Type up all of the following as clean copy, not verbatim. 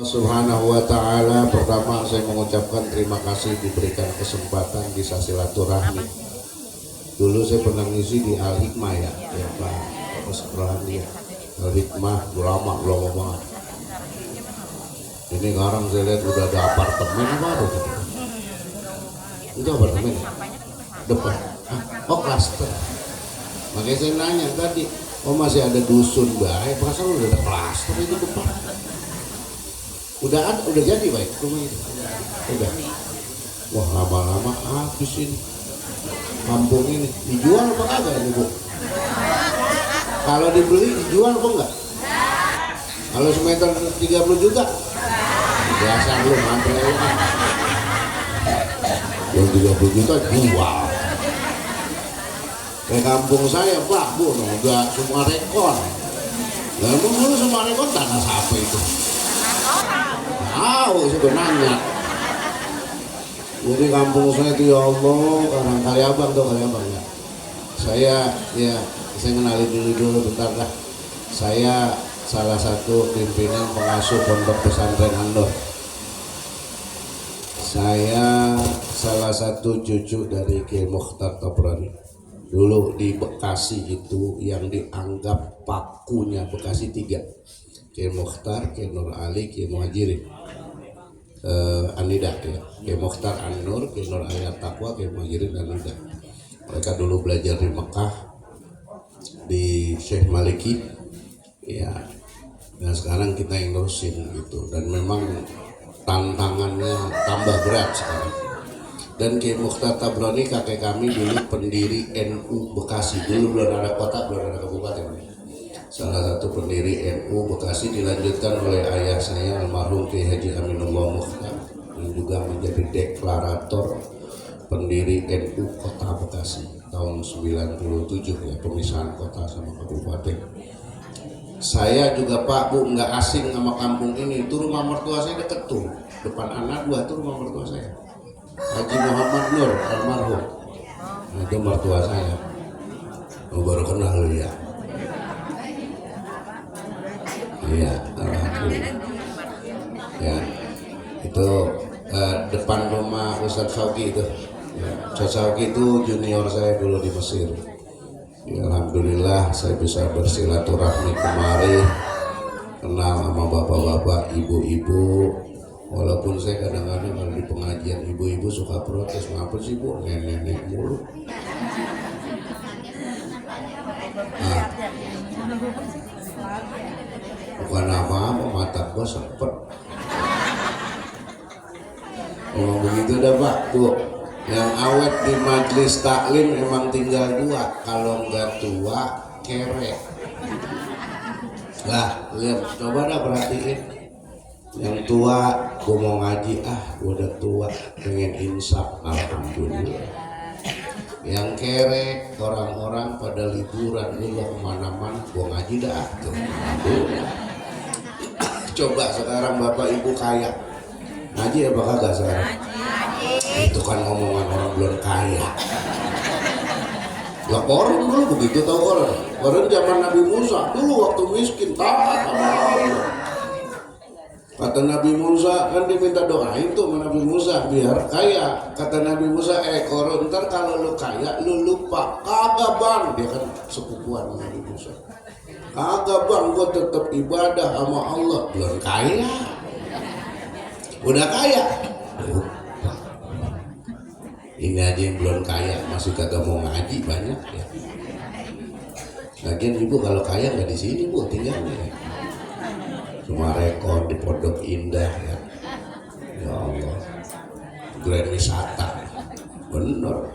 Subhanahu wa ta'ala. Pertama saya mengucapkan terima kasih diberikan kesempatan bisa silaturahmi. Dulu saya pernah ngisi di Al Hikmah ya Pak Sekolahan dia Al Hikmah lama banget. Ini sekarang saya lihat udah ada apartemen apa ada gitu. Itu apartemen ya? Depan. Oh klaster. Makanya saya nanya tadi, oh masih ada dusun baik, perasaan udah ada klaster itu depan. Udah jadi baik rumah itu. Udah. Wah lama-lama habis ini. Kampung ini dijual apa kagak ini Bu? Kalau dibeli dijual apa enggak? Kalau semeter 30 juta? Biasa lu mantre lu kan. Yang 30 juta jual. Kayak kampung saya Pak Bu, udah semua rekor. Lalu dulu semua rekor tanah siapa itu? Tahu sebenarnya. Jadi kampung saya itu ya Allah, orang Kaliabang tuh Kaliabang ya. Saya kenalin dulu bentar dah. Saya salah satu pimpinan pengasuh pondok pesantren An-Nur. Saya salah satu cucu dari Kiai Mokhtar Tabrani. Dulu di Bekasi itu yang dianggap pakunya Bekasi 3. Kiai Mokhtar, Kiai Nur Ali, Kiai Muhajirin. Anida ya, Kiai Mokhtar An-Nur, Kiai Nur Ali At-Taqwa, Kiai Muhajirin Anida. Mereka dulu belajar di Mekah di Syekh Maliki ya. Dan sekarang kita yang nerusin gitu, dan memang tantangannya tambah berat sekarang. Dan Kiai Mokhtar Tabrani kakek kami dulu pendiri NU Bekasi, dulu belum ada kota, belum ada kabupaten. Salah satu pendiri NU Bekasi, dilanjutkan oleh ayah saya almarhum Kiai Haji Aminullah Mukhtar, yang juga menjadi deklarator pendiri NU Kota Bekasi tahun 97 ya, pemisahan kota sama kabupaten. Saya juga Pak Bu nggak asing sama kampung ini. Itu rumah mertua saya deket tuh, depan anak dua tuh rumah mertua saya, Haji Muhammad Nur almarhum. Nah, itu mertua saya. Oh, baru kenal lu ya. Iya, alhamdulillah. Ya, itu depan rumah Ustadz Fauki itu. Ya, Ustadz Fauki itu junior saya dulu di Mesir. Ya, alhamdulillah saya bisa bersilaturahmi kemari, kenal sama bapak-bapak, ibu-ibu. Walaupun saya kadang-kadang kalau di pengajian ibu-ibu suka protes, ngapa sih Bu, nenek-nenek mulu. Nah, bukan apa-apa, mata gua sempet ngomong begitu dah Pak Bu. Yang awet di majelis taklim emang tinggal 2, kalau enggak tua kere. Lah lihat, coba dah perhatiin. Yang tua gua mau ngaji, gua udah tua pengen insaf, alhamdulillah. Yang kere orang-orang pada liburan, gua kemana-mana, gua ngaji dah tuh. Coba sekarang bapak ibu kaya ngaji apa kagak sekarang? Itu kan omongan orang belum kaya. Lah Korun dulu begitu, tahu Korun? Korun zaman Nabi Musa dulu waktu miskin taat sama Allah. Kata Nabi Musa kan diminta doain tuh sama Nabi Musa biar kaya. Kata Nabi Musa, Korun ntar kalau lu kaya lu lupa. Kagak Bang, dia kan sepupuan Nabi Musa. Kagak Bang, gua tetap ibadah sama Allah. Belum kaya. Udah kaya. Ini aja yang belum kaya masih kagak mau ngaji banyak ya. Lagian ibu kalau kaya nggak di sini Bu tinggalnya ya. Cuma rekor di Pondok Indah ya. Ya Allah. Grand wisata. Bener.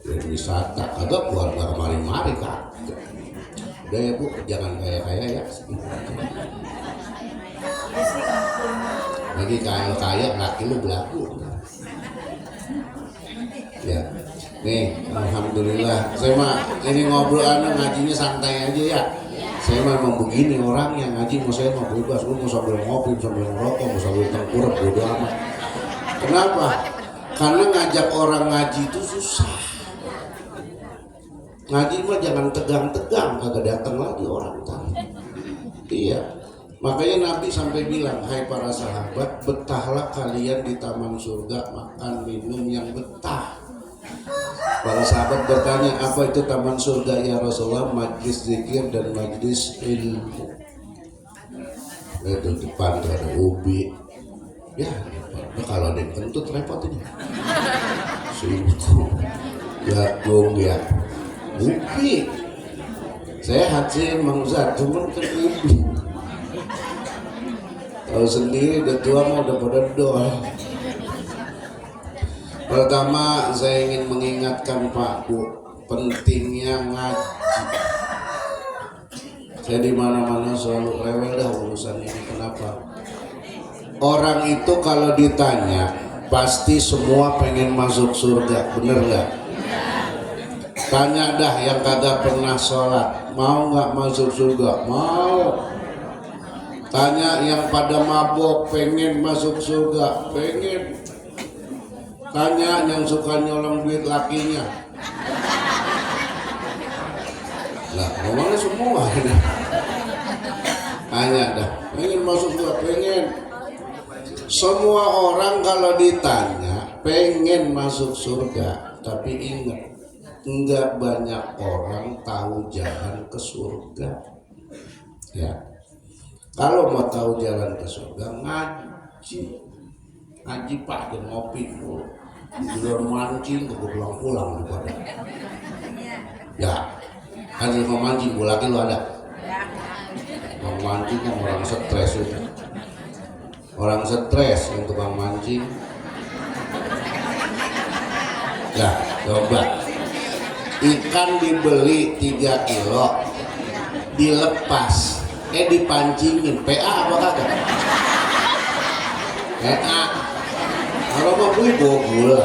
Grand wisata. Agak keluarga kemari-mari Kak. Udah ya Bu, jangan kaya-kaya ya. Lagi kaya laki lu belaku. Ya, nih, alhamdulillah. Saya mah ini ngobrol ngajinya santai aja ya. Saya memang begini orang yang ngaji, mau saya mau bebas, lu mau sambil ngopi, sambil ngerokok, mau sambil tengkurap, bodo amat. Kenapa? Karena ngajak orang ngaji itu susah. Ngaji mah jangan tegang-tegang, kagak datang lagi orang tadi. Iya. Makanya Nabi sampai bilang, hai para sahabat, betahlah kalian di taman surga, makan minum yang betah. Para sahabat bertanya, apa itu taman surga ya Rasulullah? Majlis zikir dan majlis ilmu. Itu depan ada ubi. Ya, kalau ada yang kentut repot ini. Sungguh. Ya, ya. Ubi. Saya haji Mang Ustaz, cuman kan ubi. Tahu sendiri udah tua mau udah pada doa. Pertama saya ingin mengingatkan Pak Bu pentingnya ngaji. Saya di mana-mana selalu rewel dah urusan ini. Kenapa? Orang itu kalau ditanya pasti semua pengen masuk surga, bener nggak? Tanya dah yang kagak pernah sholat, mau nggak masuk surga? Mau. Tanya yang pada mabok, pengen masuk surga? Pengen. Tanya yang suka nyolong duit lakinya. Lah, ngomongnya semua ini. Tanya dah, pengen masuk surga? Pengen. Semua orang kalau ditanya pengen masuk surga, tapi ingat, enggak banyak orang tahu jalan ke surga. Ya. Kalau mau tahu jalan ke surga, ngaji. Ngaji Pak, dan ngopi dulu. Belum mancing, gue pulang-pulang daripada. Ya, kan mau mancing, gue lagi lu ada. Mau mancing kan orang stres itu. Orang stres yang tukang mancing. Ya, coba. Ikan dibeli 3 kilo, dilepas. Dipancingin, PA apa kagak? PA. Kalau mau beli bogul.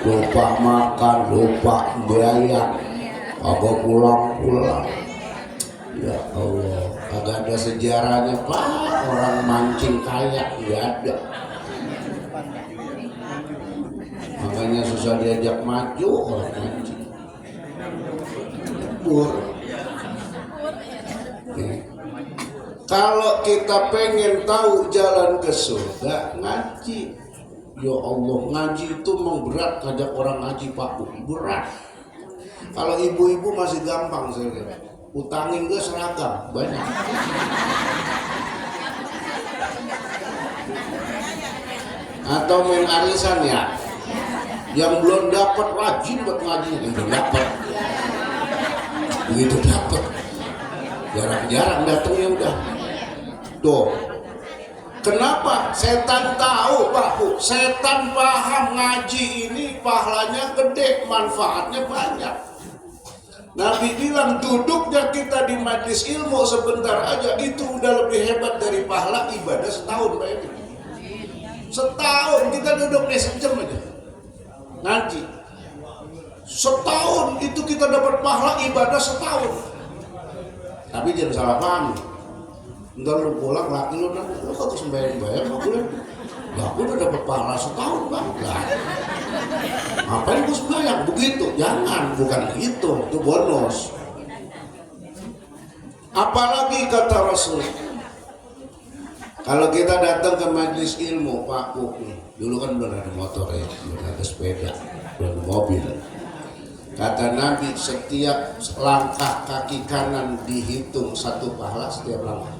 Lupa makan, lupa bayar, kagak pulang-pulang. Ya Allah, kagak ada sejarahnya Pak. Orang mancing kaya, nggak ada. Makanya susah diajak maju orang mancing. Kalau kita pengen tahu jalan ke surga, ngaji. Ya Allah, ngaji itu memang berat. Ngajak orang ngaji Pak Bu, berat. Kalau ibu-ibu masih gampang saya lihat. Utangin gue seragam banyak. Atau main arisan ya. Yang belum dapat rajin buat ngaji, yang belum dapat. Begitu dapat, jarang-jarang datangnya udah. Tuh, kenapa? Setan tahu Pak Bu, setan paham ngaji ini pahalanya gede, manfaatnya banyak. Nabi bilang duduknya kita di majlis ilmu sebentar aja itu udah lebih hebat dari pahala ibadah setahun Pak ini. Setahun kita duduk sejam aja ngaji. Setahun itu kita dapat pahala ibadah setahun. Tapi jangan salah paham. Ntar lu pulang laki lu nanya, lu kok sembahyang-bayang gak boleh? Lah aku udah dapat pahala setahun Bang. Lah ngapain gue sembahyang? Begitu, jangan, bukan gitu, itu bonus. Apalagi kata Rasul, kalau kita datang ke majelis ilmu Pak Bu, dulu kan belum ada motor ya, belum ada sepeda, belum ada mobil. Kata Nabi, setiap langkah kaki kanan dihitung 1 pahala setiap langkah.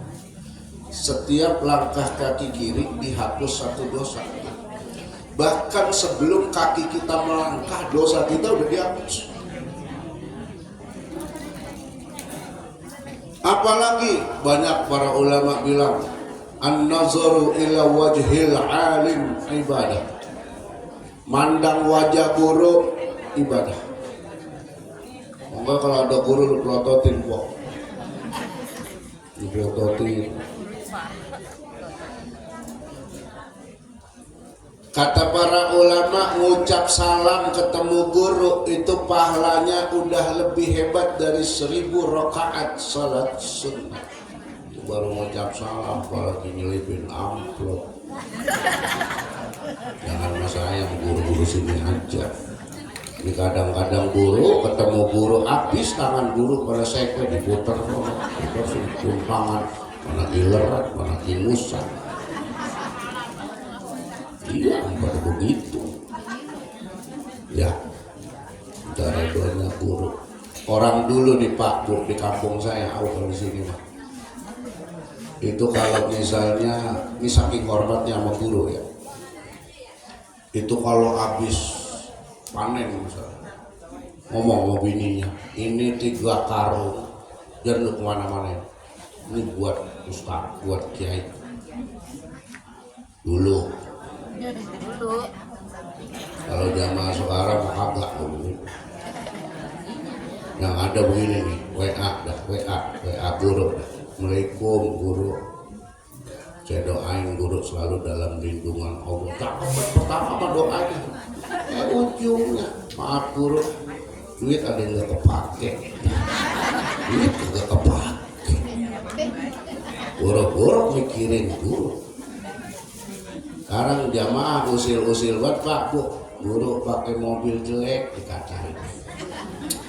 Setiap langkah kaki kiri dihapus 1 dosa. Bahkan sebelum kaki kita melangkah, dosa kita udah dihapus. Apalagi banyak para ulama bilang, an-nazaru ila wajhil alim ibadah. Mandang wajah guru ibadah. Enggak, kalau ada guru lu pelototin kok. Dipelototin. Kata para ulama, ngucap salam ketemu guru itu pahalanya udah lebih hebat dari 1000 rakaat salat sunnah. Baru ngucap salam, apalagi nyelipin amplop. Jangan mas sayang, guru-guru sini aja. Ini kadang-kadang guru ketemu guru habis tangan guru pada sekre diputer tumpangan mana ilerat mana imusan. Iya pada begitu ya. Dari doanya guru orang dulu nih Pak Bu di kampung saya kalau di sini Pak itu kalau misalnya ini saking hormatnya sama guru ya, itu kalau habis panen misalnya ngomong sama bininya ini 3 karung jangan lu kemana-mana ini buat ustaz buat kiai dulu. Kalau zaman sekarang kagak dulu yang ada begini nih WA guru Assalamualaikum guru saya doain guru selalu dalam lindungan Allah. Pertama doanya ujungnya maaf guru duit ada yang gak kepake duit gak kepake guru mikirin guru. Sekarang jamaah usil buat Pak Bu guru pakai mobil jelek dikacain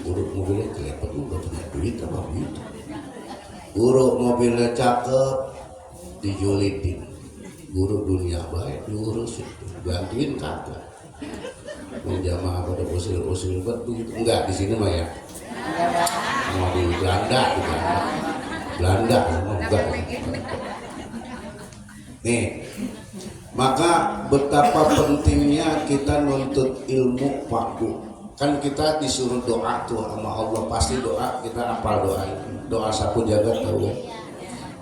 guru mobilnya jelek tapi gak punya duit apa gitu. Guru mobilnya cakep dijulitin guru dunia baik diurusin bantuin kagak. Jamaah pada usil buat begitu enggak di sini mah ya mau di Belanda enggak nih. Maka betapa pentingnya kita nuntut ilmu Pak Bu. Kan kita disuruh doa tuh sama Allah, pasti doa kita apal doa sapu jagat tahu ya.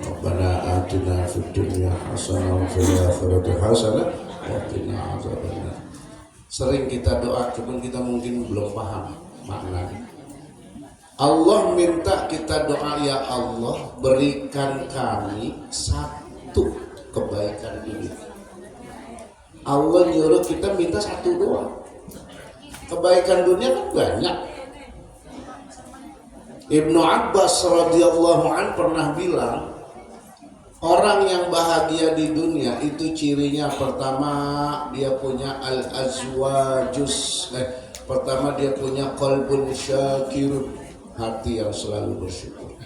Rabbana atina fid dunya hasanah wa fil akhirati hasanah wa qina adzabannar. Sering kita doa, cuman kita mungkin belum paham maknanya. Allah minta kita doa, ya Allah berikan kami satu kebaikan ini. Allah nyuruh kita minta satu doa. Kebaikan dunia kan banyak. Ibnu Abbas radhiyallahu an pernah bilang, orang yang bahagia di dunia itu cirinya pertama dia punya pertama dia punya qalbun syakirun, hati yang selalu bersyukur.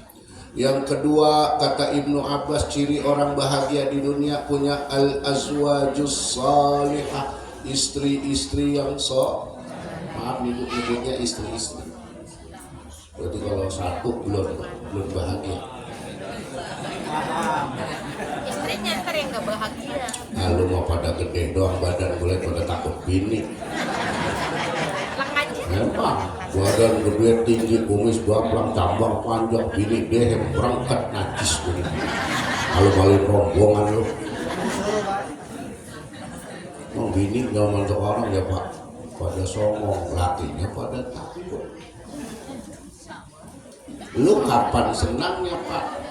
Yang kedua kata Ibnu Abbas, ciri orang bahagia di dunia punya al-azwajus salihah, istri-istri yang maaf nyebutnya istri-istri. Berarti kalau satu belum bahagia. Istrinya ntar yang gak bahagia. Nah lu mau pada gede doang badan boleh pada takut bini. Memang badan gede tinggi kumis baplang cambang panjang bini dehem berangkat najis gini. Malu-maluin rombongan lu. Mau bini zaman sekarang ya Pak pada songong, lakinya pada takut. Lu kapan senangnya Pak?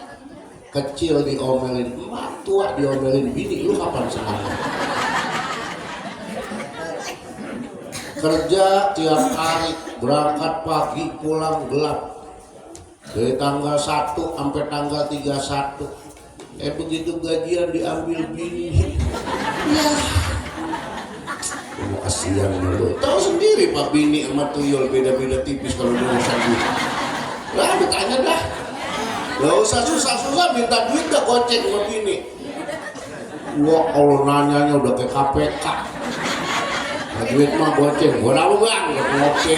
Kecil diomelin emak, tua diomelin bini, lu kapan senangnya? Kerja tiap hari, berangkat pagi, pulang gelap. Dari tanggal 1 sampai tanggal 31. Begitu gajian diambil bini. Ya. Kasihan dulu. Tahu sendiri Pak bini sama tuyul beda-beda tipis kalau urusan duit. Lah ditanya dah. Gak usah susah-susah minta duit gak goceng sama bini. Wah kalau nanyanya udah kayak KPK. Nah, duit mah goceng. Gua tahu bang, ngopi.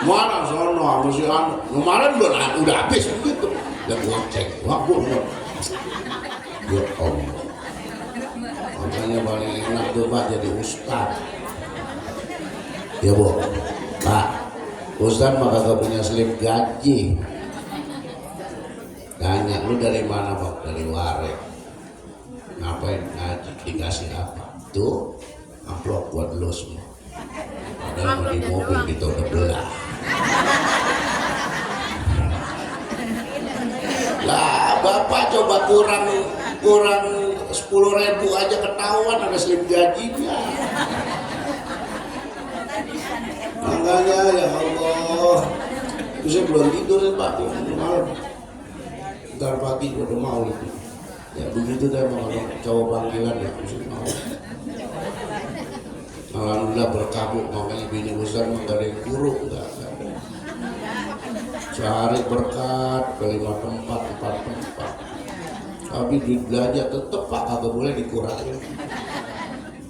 Mana sono sama si anu. Kemarin udah habis begitu. Gak goceng. Wah gua ya Allah. Makanya paling enak tuh Pak jadi ustaz. Ya Bu, Pak, ustaz mah kagak punya slip gaji. Tanya lu dari mana Pak? Dari Warek. Ngapain ngaji? Dikasih apa? Tuh amplop buat lu semua. Padahal di mobil kita udah belah. Lah Bapak coba kurang 10.000 aja ketahuan ada slip gajinya. Makanya ya Allah, bisa belum tidur ya Pak, malam. Ntar pagi udah mau itu. Ya begitu deh kalau cowok panggilan ya, bisa mau. Alhamdulillah berkah Bu, makanya bini Ustaz mah gak ada yang kurung, enggak ada. Cari berkat ke 5 tempat, 4 tempat. Tapi duit belanja tetep Pak kagak boleh dikurangi.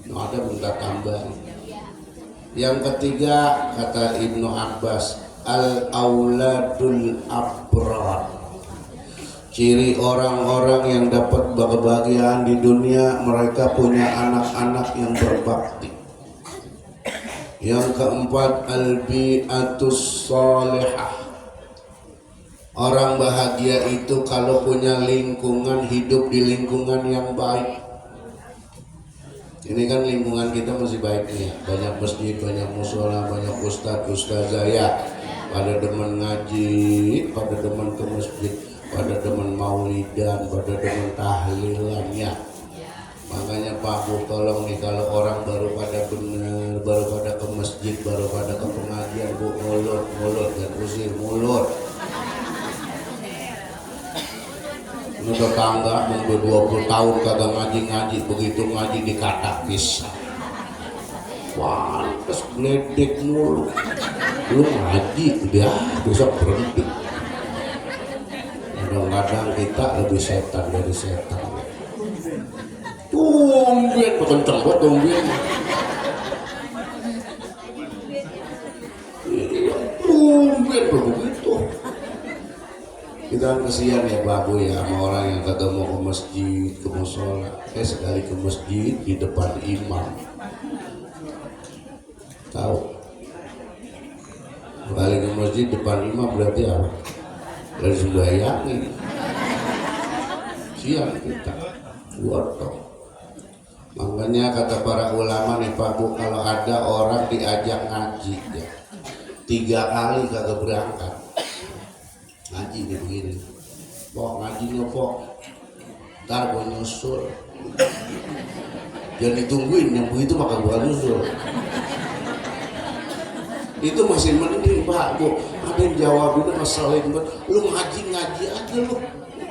Nah, ada minta tambahan. Yang ketiga kata Ibnu Abbas, al-auladul abrar. Ciri orang-orang yang dapat kebahagiaan di dunia, mereka punya anak-anak yang berbakti. Yang keempat, al-bi'atus salihah. Orang bahagia itu kalau punya lingkungan, hidup di lingkungan yang baik. Ini kan lingkungan kita masih baik nih ya. Banyak masjid, banyak musola, banyak ustadz, ustazah ya. Pada demen ngaji, pada demen ke masjid, pada demen maulidan, pada demen tahlilan ya. Makanya Pak Bu tolong nih, kalau orang baru pada bener, baru pada ke masjid, baru pada ke pengajian, Bu mulut dan usir mulut. Ini tetangga mau 20 tahun kagak ngaji, begitu ngaji dikata pisah. Wah, terus geledek mulu. Lu ngaji, dia besok berhenti. Kadang-kadang kita lebih setan dari setan. Tumben, kenceng banget tumben. Tumben begitu. Kita kan kesian ya Babu ya sama orang yang kagak mau ke masjid, ke musola. Sekali ke masjid di depan imam. Tahu? Sekali ke masjid depan imam berarti apa? Dari sembahyang ini. Sian kita. Wortok. Makanya kata para ulama nih Pak Bu, kalau ada orang diajak ngaji ya, 3 kali kagak berangkat ngaji dia begini, Pok ngajinya Pok, ntar gue nyusul. Jangan ditungguin, yang begitu maka bukan nyusul. Itu masih mending Pak Bu, ada yang jawabnya ngeselin banget, lu ngaji aja lu,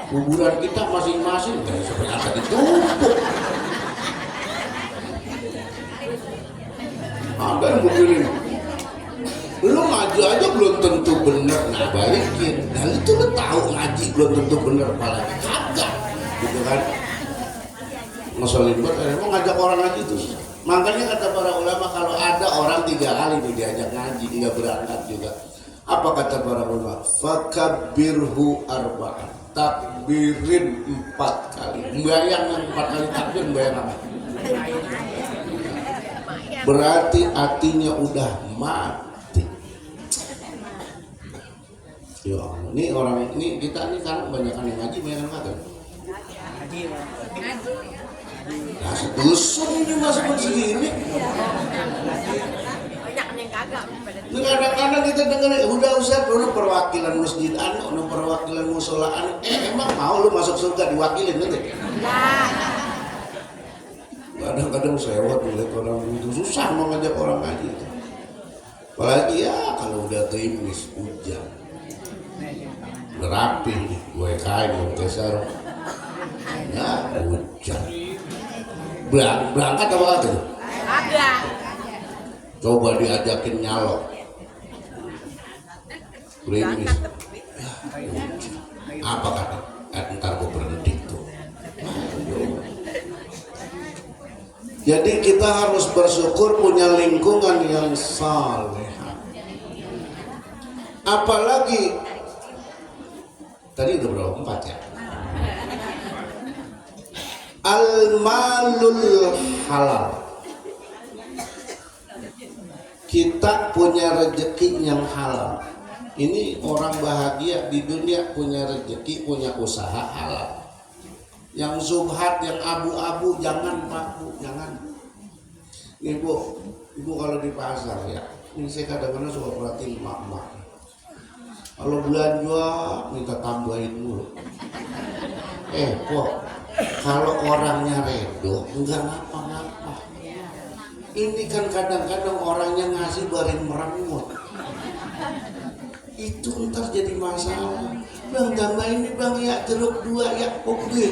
kuburan kita masing-masing, gak sampai angkat ditumpuk. Ada yang begini, lu ngaji aja belum tentu bener, nah balikin. Nah itu lu tahu ngaji belum tentu bener, apalagi kagak, gitu kan? Ngeselin banget, emang ngajak orang ngaji itu. Makanya kata para ulama, kalau ada orang 3 kali tuh diajak ngaji, nggak berangkat juga. Apa kata para ulama? Fakabbirhu arba'an, takbirin 4 kali. Bayang yang 4 kali takbir, bayang apa? Berarti hatinya udah mati. Ya, ini orang ini kita ini kan banyak yang ngaji, banyak yang kagak. Nah, sedusun ini masuk segini. Banyak yang kagak. Kadang-kadang kita dengar, udah Ustaz, udah perwakilan masjid anu, udah perwakilan musola anu. Emang mau lu masuk surga diwakilin nanti? Kadang-kadang sewot melihat orang itu susah mau ngajak orang ngaji. Apalagi ya kalau udah gerimis hujan, udah rapi nih, gue kain mau keser, ya hujan. Berangkat apa tuh? Agak. Coba diajakin nyalok, gerimis. Ya, apa kata? Ntar gue berhenti tuh. Jadi kita harus bersyukur punya lingkungan yang saleh. Apalagi tadi udah berapa 4 ya? Al-malul halal. Kita punya rezeki yang halal. Ini orang bahagia di dunia, punya rezeki, punya usaha halal. Yang subhat, yang abu-abu, jangan Pak Bu, jangan. Ibu kalau di pasar ya, ini saya kadang-kadang suka perhatiin emak-emak. Kalau belanja minta tambahin dulu. Kok kalau orangnya redo enggak ngapa-ngapa. Ini kan kadang-kadang orangnya ngasih barin merengut. Itu ntar jadi masalah. Bang tambah ini bang ya, jeruk 2 ya, oke.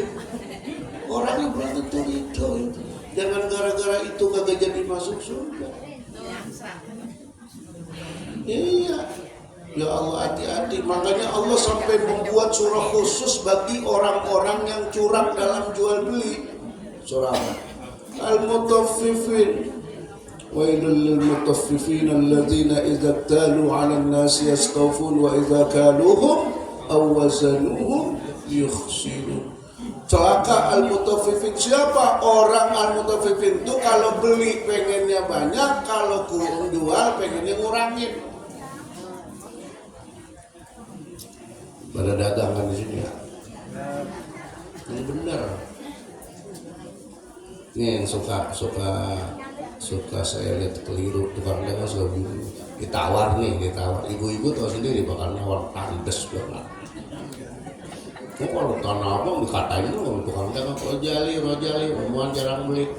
Orangnya belum tentu itu. Jangan gara-gara itu kagak jadi masuk surga. Iya. Ya Allah, hati-hati. Makanya Allah sampai membuat surah khusus bagi orang-orang yang curang dalam jual beli. Surah apa? Al-Mutaffifin. Wailul lil mutaffifin alladzina idza talu 'alan nasi yastawfun wa idza kaluhum aw wazanuhum yukhsirun. Celaka al-mutaffifin. Siapa orang al-mutaffifin itu? Kalau beli pengennya banyak, kalau jual pengennya ngurangin. Pada dagangan di sini ya. Ini benar. Ini yang suka saya lihat keliru tukang dagang suka bingung. Ditawar. Ibu-ibu tahu sendiri bakal nawar tandes banget. Kalau tanah abang dikatain lu tukang dagang rojali, omongan jarang beli.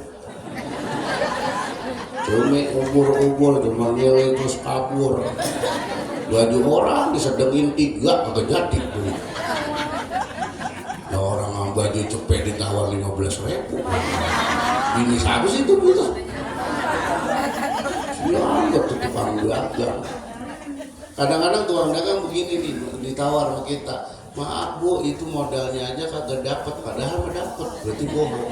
Cumi ubur cuma nilai terus kabur. Baju orang disedengin 3 atau jadi beli. Nah, orang baju cepet ditawar 15.000. Ini siapa sih itu kita? Siapa tuh tukang dagang? Kadang-kadang tukang dagang begini nih, ditawar sama kita. Maaf bu, itu modalnya aja kagak dapat, padahal mendapat, berarti bohong.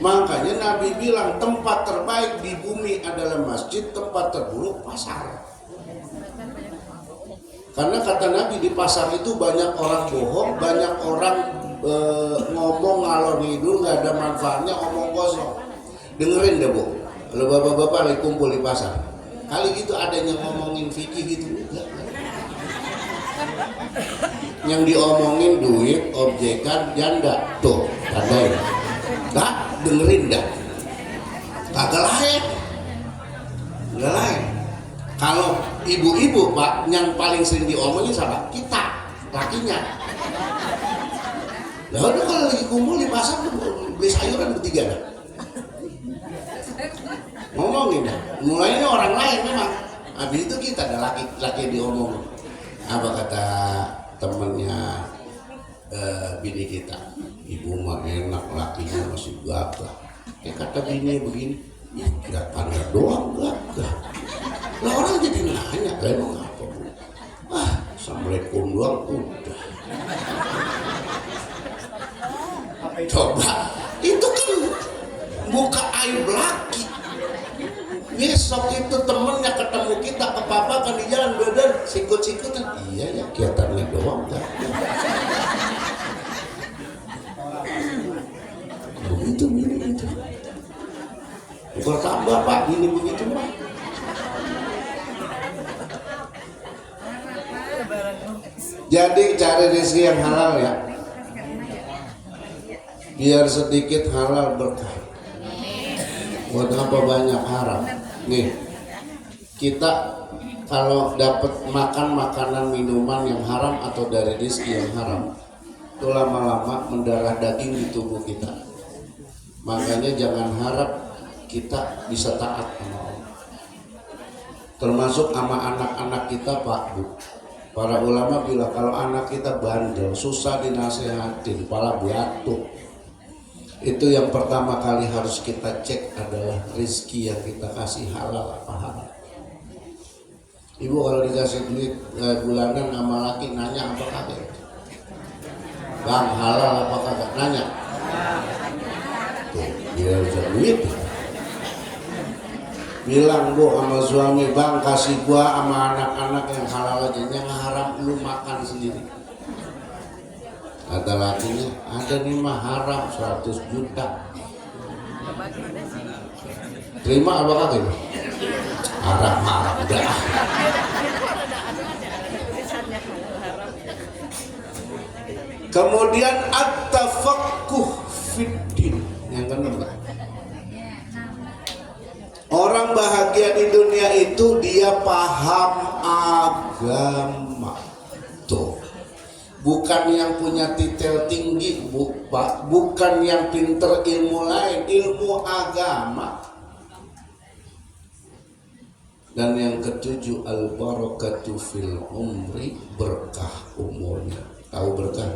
Makanya Nabi bilang tempat terbaik di bumi adalah masjid, tempat terburuk pasar. Karena kata Nabi di pasar itu banyak orang bohong, banyak orang ngomong ngalor ngidul, nggak ada manfaatnya, omong kosong. Dengerin deh bu, kalau bapak-bapak lagi kumpul di pasar, kali gitu ada yang ngomongin fikih gitu enggak. Yang diomongin duit, objekan, janda, tuh tandain. Nah, dengerin dah. Kagak lain. Enggak lain. Kalau ibu-ibu Pak, yang paling sering diomongin sama kita, lakinya. Lah udah kalau lagi kumpul di pasar beli sayuran bertiga dah. Ngomongin dah. Mulainya orang lain memang. Habis itu kita ada laki-laki diomongin. Apa kata temennya bini kita? Ibu mah enak, lakinya masih gagah. Kata bini begini, ya kelihatannya doang gagah. Lah orang jadi nanya, emang apa bu? Assalamualaikum doang udah. Coba, itu kan buka aib laki. Besok itu temennya ketemu kita ke papa kan di jalan badan sikut-sikutan. Iya ya, kelihatannya doang gagah. Begitu ini itu. Bertambah Pak, ini begitu Pak. Jadi cari rezeki yang halal ya. Biar sedikit halal berkah. Buat apa banyak haram? Nih, kita kalau dapat makan makanan minuman yang haram atau dari rezeki yang haram, itu lama-lama mendarah daging di tubuh kita. Makanya jangan harap kita bisa taat sama Allah. Termasuk sama anak-anak kita Pak Bu. Para ulama bilang kalau anak kita bandel, susah dinasehatin, kepala batu. Itu yang pertama kali harus kita cek adalah rezeki yang kita kasih halal apa haram. Ibu kalau dikasih duit bulanan sama laki nanya apa kagak? Bang halal apa kagak? Nanya. Dia bisa duit. Bilang bu sama suami, bang kasih gua sama anak-anak yang halal aja, yang haram lu makan sendiri. Kata lakinya, ada nih mah haram 100 juta. Terima apa kagak? Haram udah. Kemudian at-tafaqquh fiddin, yang kedua. Orang bahagia di dunia itu dia paham agama. Tuh. Bukan yang punya titel tinggi, bukan yang pinter ilmu lain, ilmu agama. Dan yang ketujuh, al-barakatu fil umri, berkah umurnya. Tahu berkah?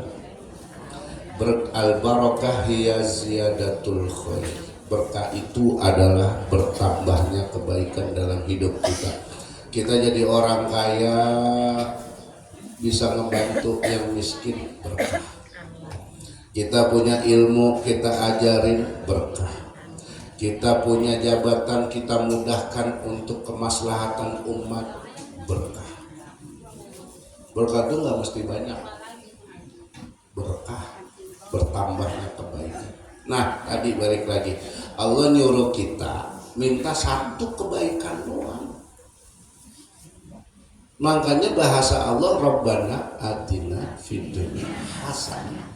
Al barakah hiya ziyadatul khair. Berkah itu adalah bertambahnya kebaikan dalam hidup kita. Kita jadi orang kaya, bisa ngebantu yang miskin, berkah. Kita punya ilmu, kita ajarin, berkah. Kita punya jabatan, kita mudahkan untuk kemaslahatan umat, berkah. Berkah itu nggak mesti banyak, berkah bertambahnya kebaikan. Nah, tadi balik lagi, Allah nyuruh kita minta satu kebaikan doang. Makanya bahasa Allah, Rabbana atina fid dunya hasanah.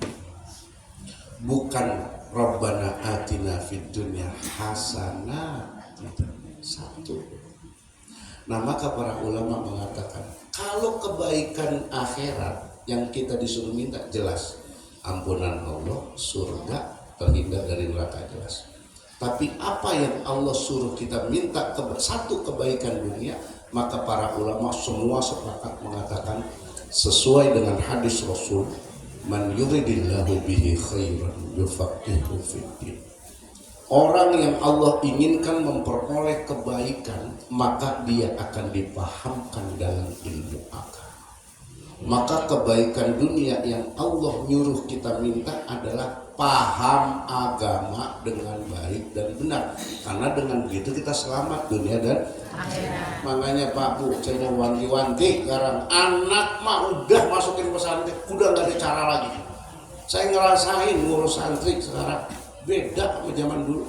Bukan Rabbana atina fid dunya hasanah, satu. Nah, maka para ulama mengatakan, kalau kebaikan akhirat yang kita disuruh minta jelas, ampunan Allah, surga, terhindar dari neraka jelas. Tapi apa yang Allah suruh kita minta satu kebaikan dunia, maka para ulama semua sepakat mengatakan sesuai dengan hadis Rasul, man yuridillahu bihi khairan yufaqihu fiddin. Orang yang Allah inginkan memperoleh kebaikan, maka dia akan dipahamkan dalam ilmu agama. Maka kebaikan dunia yang Allah nyuruh kita minta adalah paham agama dengan baik dan benar. Karena dengan begitu kita selamat dunia dan akhirat. Makanya Pak Bu, saya mau wanti-wanti sekarang, anak mah udah masukin pesantren, udah gak ada cara lagi. Saya ngerasain ngurus santri sekarang beda sama zaman dulu.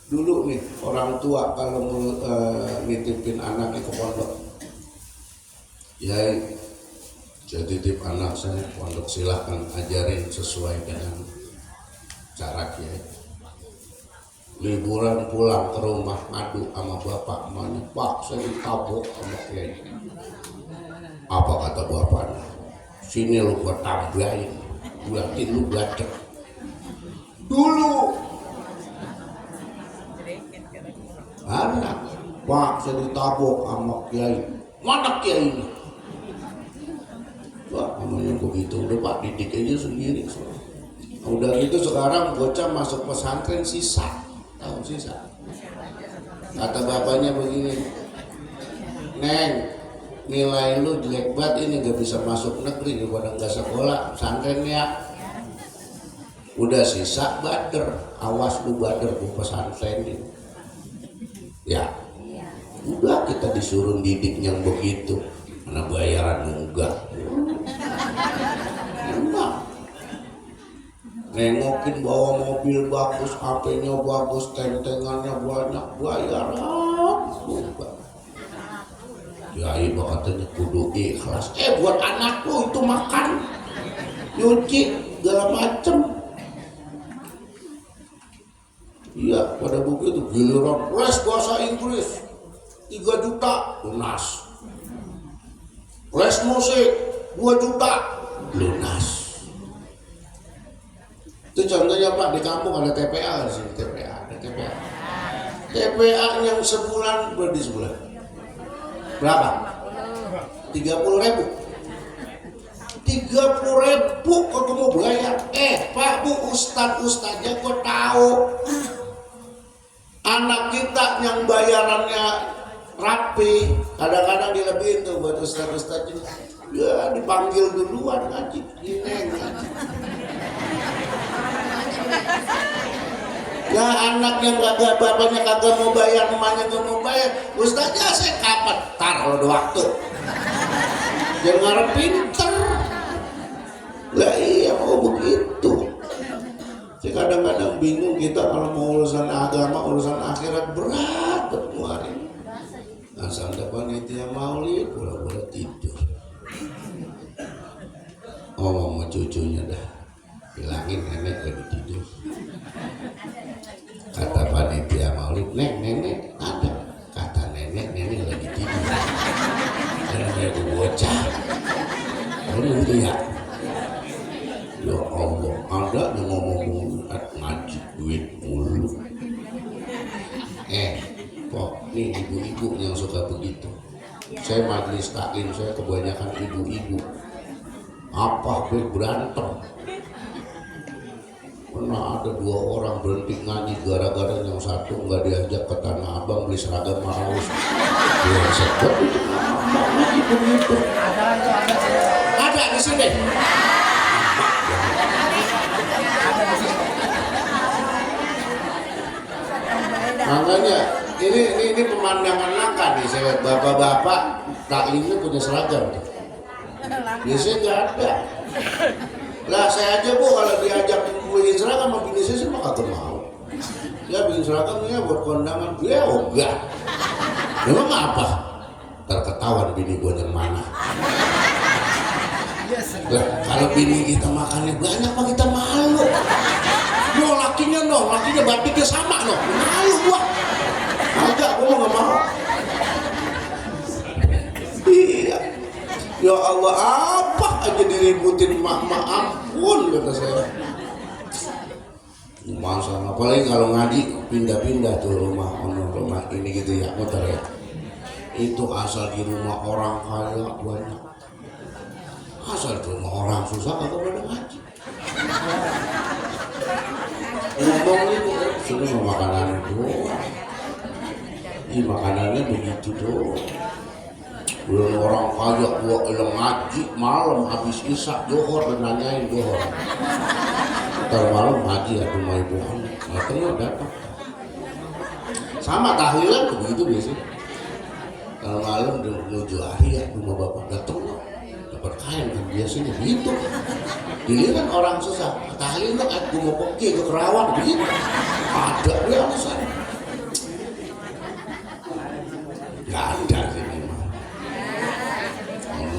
Dulu nih orang tua kalau nitipin anaknya ke pondok, ya saya titip anak saya pondok, silahkan ajarin sesuai dengan cara kiai. Liburan pulang ke rumah ngadu sama bapak emaknya, Pak saya ditabok sama kiai. Apa kata bapaknya? Sini lu gua tambahin, buatin lu belajar. Dulu anak, Pak saya ditabok sama kiai. Mana kiai ini? Wah, namanya begitu, udah Pak didik aja sendiri. Udah gitu sekarang bocah masuk pesantren sisa, tahu sisa. Kata bapaknya begini, Neng, nilai lu jelek banget ini, gak bisa masuk negeri daripada gak sekolah pesantren ya. Udah sisa bader, awas lu bader ke pesantren ini. Ya, udah kita disuruh didik yang begitu, mana bayaran enggak. Nengokin bawa mobil bagus, HP-nya bagus, tentengannya banyak, bayaran enggak. Ya ibu katanya kudu ikhlas. Buat anak lu itu makan, nyuci, segala macem. Iya, pada begitu giliran les bahasa Inggris 3 juta lunas. Les musik 2 juta lunas. Itu contohnya Pak, di kampung ada TPA sih, TPA, ada TPA. TPA yang sebulan berapa sebulan? Berapa? 30.000. 30.000 kok mau bayar? Pak Bu, ustadznya kok tahu anak kita yang bayarannya rapi, kadang-kadang dilebihin tuh buat ustadz-ustadz. Ya dipanggil duluan ngaji, ngaji. Ya anak yang kagak, bapaknya kagak mau bayar, emaknya gak mau bayar, ustadznya saya kapan? Tar kalau ada waktu. Jangan ngarep pinter. Lah iya mau begitu. Saya kadang-kadang bingung kita kalau mau urusan agama, urusan akhirat berat bermuarin. Nah sampai panitia maulid pura-pura tidur. Ngomong sama cucunya dah, bilangin nenek lagi tidur. Kata panitia maulid, nenek ada. Kata nenek lagi tidur. Nenek bocah. Lalu itu ya. Ya Allah, ada yang ngomong ngaji duit mulu. Kok nih ibu-ibu yang suka begitu. Saya majelis taklim, saya kebanyakan ibu-ibu. Apa berantem? Pernah ada 2 orang berhenti ngaji gara-gara yang satu nggak diajak ke Tanah Abang beli seragam maus. Yang sebab itu ngaji begitu. Ada di sini. Makanya ini pemandangan langka nih, saya bapak-bapak taklimnya punya seragam. Biasanya nggak ada. Lah saya aja bu kalau diajak bikin seragam sama bini saya mah kagak mau. Ya bikin seragamnya buat kondangan, dia enggak. Memang apa? Terketahuan bini gua yang mana. Lah kalau bini kita makannya banyak mah kita malu. Lakinya batiknya sama malu gua. Agak gua nggak mau. Iya. Ya Allah, apa aja diributin mak ampun kata saya. Masa apalagi kalau ngaji pindah-pindah tuh rumah ini gitu ya, muter ya. Itu asal di rumah orang kaya banyak. Asal di rumah orang susah kagak pada ngaji. Ngomong itu sudah makanan doang. Makanannya begitu doang. Belum orang kaya gua ngaji malam habis isya johor dan nanyain johor. Ntar malam ngaji atuh mau ibu datang datang. Sama tahlilan tuh begitu biasanya. Kalau malam menuju hari ya rumah bapak datang dapat kain kan biasanya gitu. Giliran orang susah tahlilan aku mau pergi ke Kerawang begitu. Ada dia alasan. Gak ada sini mah.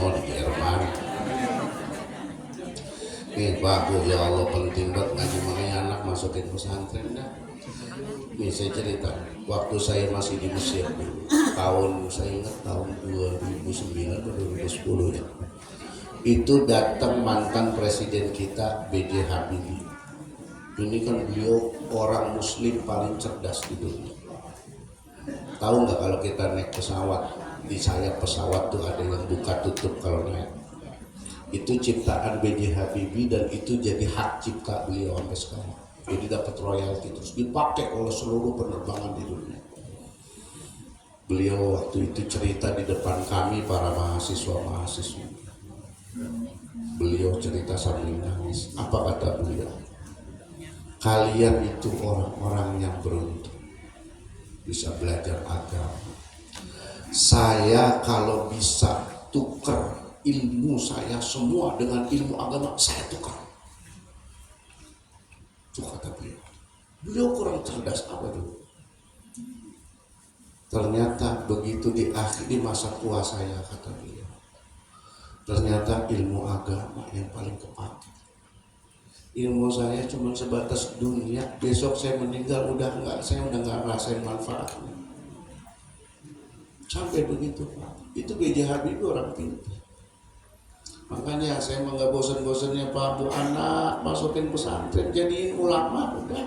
Di Jerman. Nih bagus ya Allah penting banget ngaji makanya anak masukin pesantren dah. Nih saya cerita waktu saya masih di Mesir saya ingat tahun 2009 atau 2010 ya. Itu datang mantan presiden kita B.J. Habibie. Ini kan beliau orang muslim paling cerdas di dunia. Tahu nggak kalau kita naik pesawat di sayap pesawat tuh ada yang buka tutup kalau naik. Itu ciptaan B.J. Habibie dan itu jadi hak cipta beliau sampai sekarang. Jadi dapat royalti terus dipakai oleh seluruh penerbangan di dunia. Beliau waktu itu cerita di depan kami para mahasiswa. Beliau cerita sambil nangis. Apa kata beliau? Kalian itu orang-orang yang beruntung bisa belajar agama. Saya kalau bisa tukar ilmu saya semua dengan ilmu agama, saya tukar. Itu kata beliau. Beliau kurang cerdas apa dulu? Ternyata begitu di akhir di masa tua saya kata beliau. Ternyata ilmu agama yang paling kepake. Ilmu saya cuma sebatas dunia. Besok saya meninggal saya udah nggak ngerasain manfaatnya. Sampai begitu Pak. Itu B.J. Habibie orang pintar. Makanya saya nggak bosan-bosannya Pak Bu anak masukin pesantren jadiin ulama udah.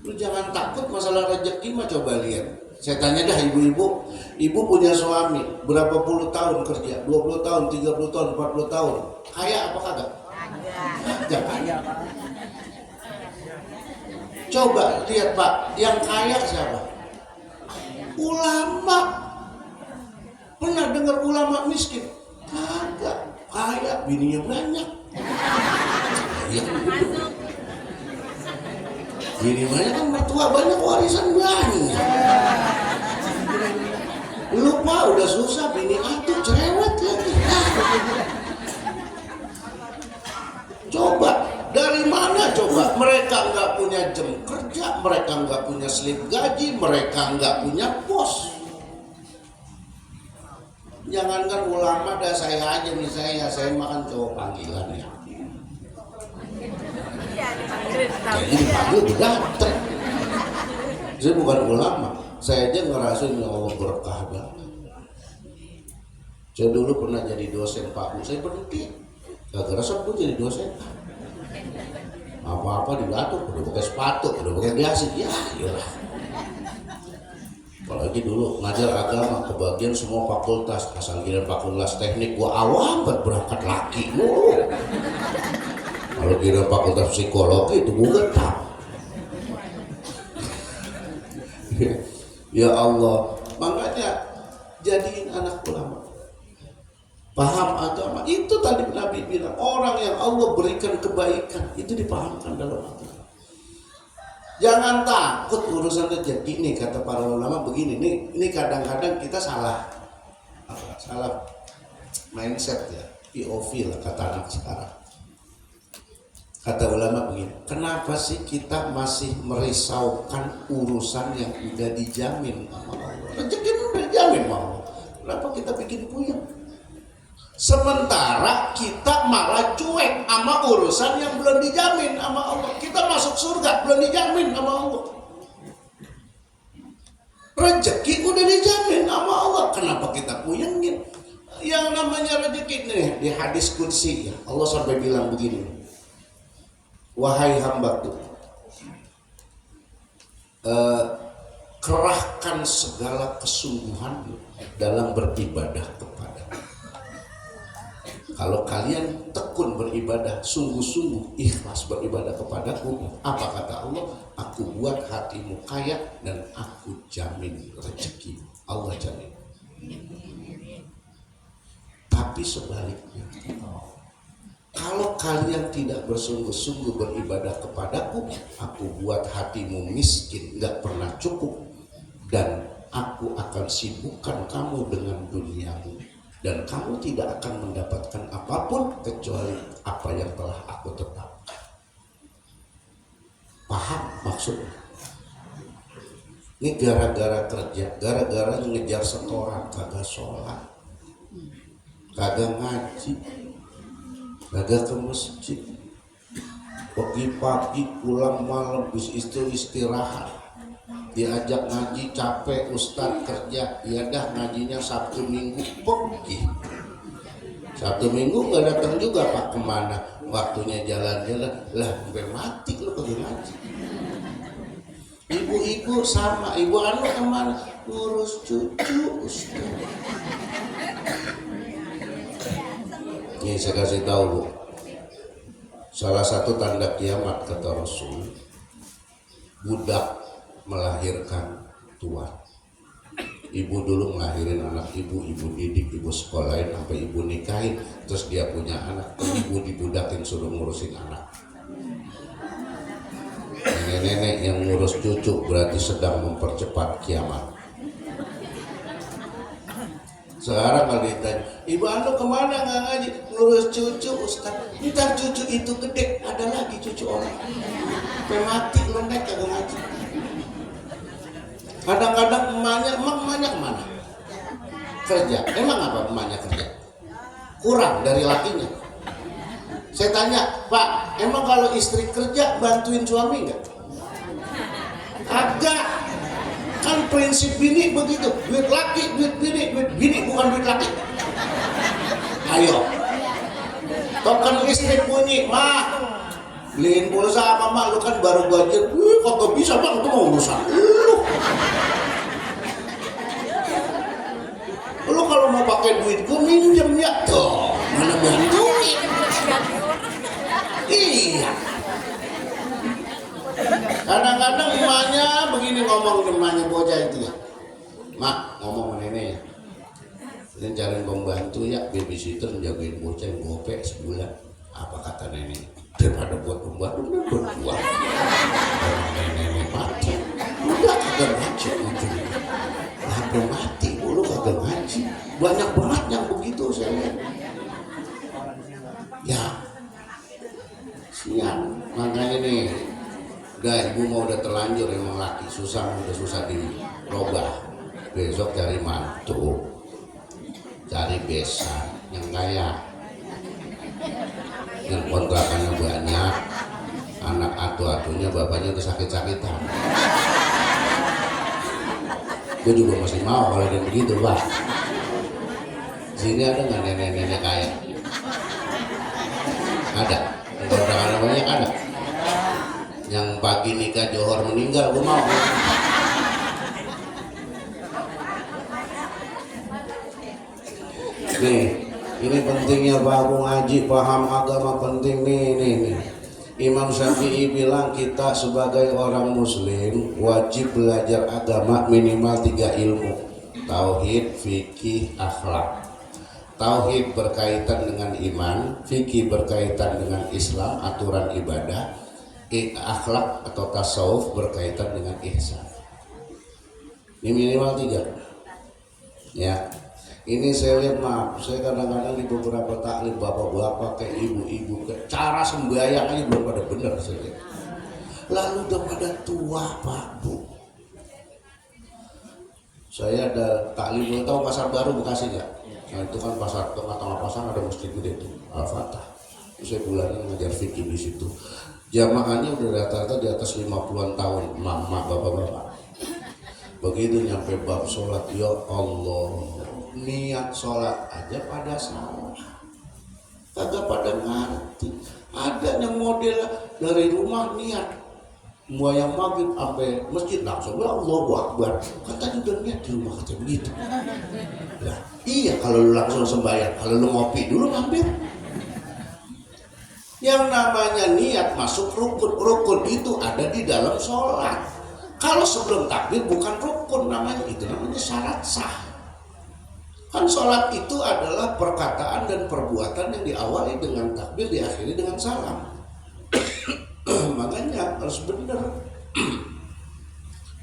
Lu jangan takut masalah rezeki mah coba lihat. Saya tanya dah ibu-ibu, ibu punya suami berapa puluh tahun kerja, 20 tahun, 30 tahun, 40 tahun, kaya apa kagak? Kaya. Coba lihat Pak, yang kaya siapa? Ulama. Pernah dengar ulama miskin? Kagak. Kaya, bininya banyak. Iya kan begitu. Bini banyak kan mertua banyak, warisan banyak. Lupa udah susah, bini atuh cerewet lagi. Coba, dari mana coba? Mereka nggak punya jam kerja, mereka nggak punya slip gaji, mereka nggak punya bos. Jangankan ulama, dah saya aja misalnya, saya makan cowok panggilan ya. Jadi dipanggil datang. Saya bukan ulama, saya aja ngerasain ya Allah berkah banget. Saya dulu pernah jadi dosen Pak Bu, saya berhenti. Gara-gara sebut jadi dosen. Apa-apa dibatuk, udah pakai sepatu, udah pakai glasses, ya iyalah. Apalagi dulu ngajar agama kebagian semua fakultas, asal giliran fakultas teknik gua awam berangkat laki mulu. Kalau kira fakultas psikologi itu gue getah. Ya Allah, makanya jadiin anak ulama, paham agama. Itu tadi Nabi bilang, orang yang Allah berikan kebaikan itu dipahamkan dalam agama. Jangan takut urusan rezeki. Ini kata para ulama begini, ini kadang-kadang kita salah mindset ya, POV lah kata anak sekarang. Kata ulama begini, kenapa sih kita masih merisaukan urusan yang udah dijamin sama Allah? Rezeki udah dijamin sama Allah. Kenapa kita bikin puyeng? Sementara kita malah cuek sama urusan yang belum dijamin sama Allah. Kita masuk surga belum dijamin sama Allah. Rezeki udah dijamin sama Allah. Kenapa kita puyengin? Yang namanya rezeki nih di hadis qudsi ya, Allah sampai bilang begini. Wahai hambaku, kerahkan segala kesungguhan dalam beribadah kepada. Kalau kalian tekun beribadah, sungguh-sungguh ikhlas beribadah kepadaku, apa kata Allah? Aku buat hatimu kaya dan aku jamin rezeki. Allah jamin. Tapi sebaliknya, kalau kalian tidak bersungguh-sungguh beribadah kepadaku, aku buat hatimu miskin, gak pernah cukup, dan aku akan sibukkan kamu dengan duniamu, dan kamu tidak akan mendapatkan apapun kecuali apa yang telah aku tetapkan. Paham maksudnya? Ini gara-gara kerja, gara-gara ngejar setoran, kagak sholat, kagak ngaji, kagak ke masjid, pagi-pagi pulang malam bis istirahat, diajak ngaji capek, ustadz kerja, ya dah ngajinya Sabtu Minggu pergi. Sabtu Minggu nggak datang juga Pak, kemana? Waktunya jalan-jalan lah, sampai mati lo kagak ngaji. Ibu-ibu sama, ibu anu kemana? Ngurus cucu ustadz. Ini saya kasih tahu Bu, salah satu tanda kiamat kata Rasul, budak melahirkan tuan. Ibu dulu melahirin anak ibu didik, ibu sekolahin sampai ibu nikahin, terus dia punya anak, ibu dibudakin suruh ngurusin anak. Nenek-nenek yang ngurus cucu berarti sedang mempercepat kiamat. Sekarang kalau ditanya, ibu anu kemana nggak ngaji? Ngurus cucu Ustaz. Ntar cucu itu gede, ada lagi cucu orang. Sampai mati lo naik kagak ngaji. Kadang-kadang emaknya kemana? Kerja. Emang apa emaknya kerja? Kurang dari lakinya. Saya tanya, Pak, emang kalau istri kerja bantuin suami nggak? Agak. Kan prinsip bini begitu, duit laki, duit bini bukan duit laki. Ayo, token istri bunyi, mah beliin pulsa apa mah, lu kan baru gajian, kok bisa bang, itu mau urusan lu kalau mau pakai duit gue minjem ya, tuh mana bantuin. Iya. Kadang-kadang emaknya begini ngomong, emaknya bocah itu ya, mak ngomong sama nenek ya, dan cari pembantu ya, babysitter jagain bocah yang gopek sebulan. Apa kata nenek? Daripada buat pembantu dan berdua. Nenek mati, udah kagak ngaji ujungnya. Hampir mati, lu kagak ngaji. Banyak banget yang begitu saya lihat. Ya, siang makanya nih. Udah ibu mau udah terlanjur emang laki susah dirobah. Besok cari mantu, cari besan yang kaya, yang kontrakannya banyak, anak atu-atunya bapaknya udah sakit-sakitan. Gue juga masih mau kalau ada begitu Pak. Sini ada nggak nenek-nenek kaya? Ada. Kontrakannya banyak ada. Yang pagi nikah Johor meninggal, gue mau. Nih, Ini pentingnya baru ngaji, paham agama penting nih. Imam Syafi'i bilang kita sebagai orang muslim wajib belajar agama minimal 3 ilmu. Tauhid, fikih, akhlak. Tauhid berkaitan dengan iman, fikih berkaitan dengan Islam, aturan ibadah, akhlak atau tasawuf berkaitan dengan ihsan. Ini minimal 3. Ya. Ini saya lihat, maaf, saya kadang-kadang di beberapa taklim bapak-bapak kayak ibu-ibu, cara sembahyang aja belum pada benar saya lihat. Lalu udah pada tua Pak Bu. Saya ada taklim, tahu Pasar Baru Bekasi nggak? Nah itu kan pasar tengah-tengah pasar ada masjid gede tuh, Al-Fatah. Saya bulannya ngajar fikih di situ. Jamaahnya udah rata-rata di atas 50-an tahun, mama bapak-bapak. Begitu nyampe bab sholat, ya Allah, niat sholat aja pada salah, kagak pada ngerti. Ada yang model dari rumah niat yang maghrib sampai masjid langsung Allahu Akbar, kata juga niat di rumah kata begitu. Nah, iya kalau lu langsung sembahyang, kalau lu ngopi dulu mampir. Yang namanya niat masuk rukun itu ada di dalam sholat. Kalau sebelum takbir bukan rukun namanya, itu namanya syarat sah. Kan sholat itu adalah perkataan dan perbuatan yang diawali dengan takbir, diakhiri dengan salam. Makanya harus benar.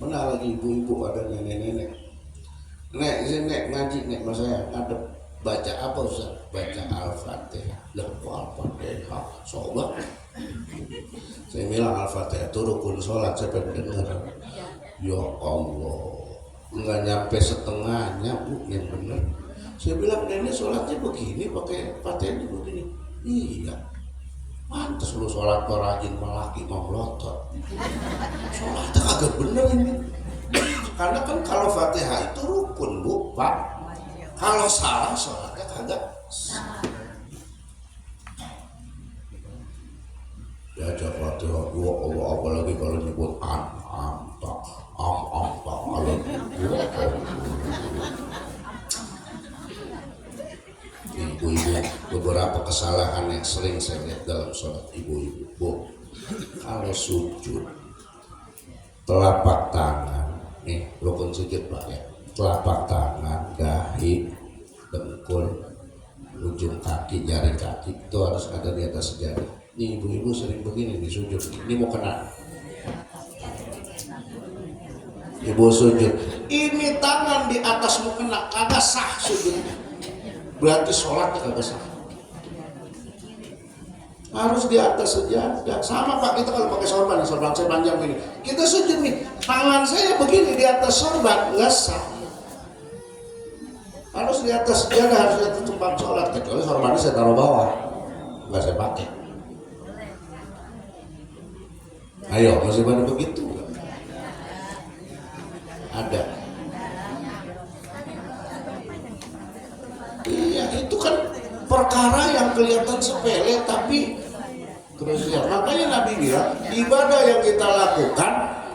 Mana lagi ibu-ibu, ada nenek-nenek. Nek, sini nek ngaji nek mas saya ngadep, baca apa Ustaz? Baca Al-Fatihah. Lah Al-Fatihah, sobat. Saya bilang Al-Fatihah itu rukun sholat, saya pengen dengar. Ya Allah, nggak nyampe setengahnya Bu, yang benar. Saya bilang nenek sholatnya begini, pakai Fatihahnya begini. Iya, pantas lu sholat rajin melaki mau melotot. Sholatnya agak bener ini. Karena kan kalau Fatihah itu rukun Bu, Pak. Kalau salah sholatnya kagak sah. Ya Fatihah dua Allah, apalagi kalau nyebut ibu-ibu, beberapa kesalahan yang sering saya lihat dalam sholat ibu-ibu. Bu, kalau sujud telapak tangan, nih rukun sujud Pak ya, telapak tangan, dahi, dengkul, ujung kaki, jari kaki itu harus ada di atas sejadah. Nih ibu-ibu sering begini di sujud, ini mau kena. Ibu sujud, ini tangan di atas mau kena, kagak sah sujudnya. Berarti sholatnya kagak sah. Harus di atas sejadah. Sama Pak, kita kalau pakai sorban saya panjang gini, kita sujud nih, tangan saya begini di atas sorban, nggak sah. Harus di atas sejadah, harus di atas tempat sholat. Kecuali sorbannya saya taruh bawah, nggak saya pakai. Ayo, masih pada begitu? Ada. Iya, itu kan perkara yang kelihatan sepele tapi krusial. Makanya Nabi bilang ibadah yang kita lakukan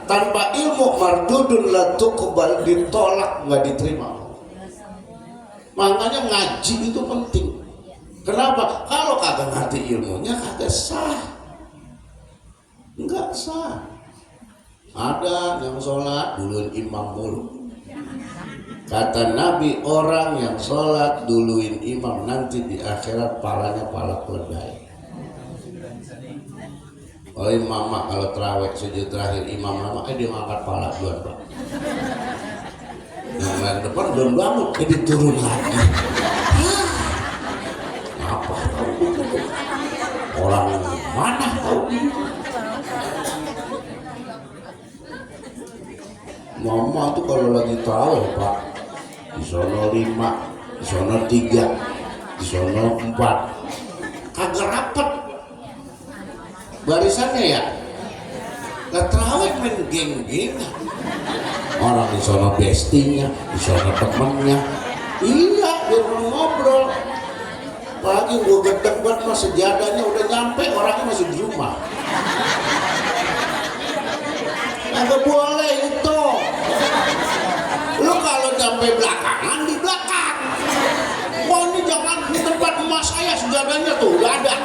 tanpa ilmu mardudun la tuqbal, ditolak, nggak diterima. Makanya ngaji itu penting. Kenapa? Kalau kagak ngerti ilmunya kagak sah, nggak sah. Ada yang sholat duluin imam mulu. Kata Nabi, orang yang sholat duluin imam nanti di akhirat palanya pala keledai. Oleh mama kalau terawih sujud terakhir imam lama, dia ngangkat pala duluan Pak. Yang lain depan belum bangun, jadi turun lagi. Apa tahu? Orang mana tahu? Mama tuh kalau lagi tahu Pak, di sono 5, di sono 3, di sono 4, kagak rapet barisannya ya. Gak terawih main geng-gengan. Orang di sono bestinya, di sono temennya. Iya, biar ngobrol. Apalagi gue gedek banget mas, sejadahnya udah nyampe, orangnya masih di rumah. Agak boleh itu. Lu kalau sampai belakangan di belakang. Wah ini jangan di tempat juga nanya tuh, udah ada.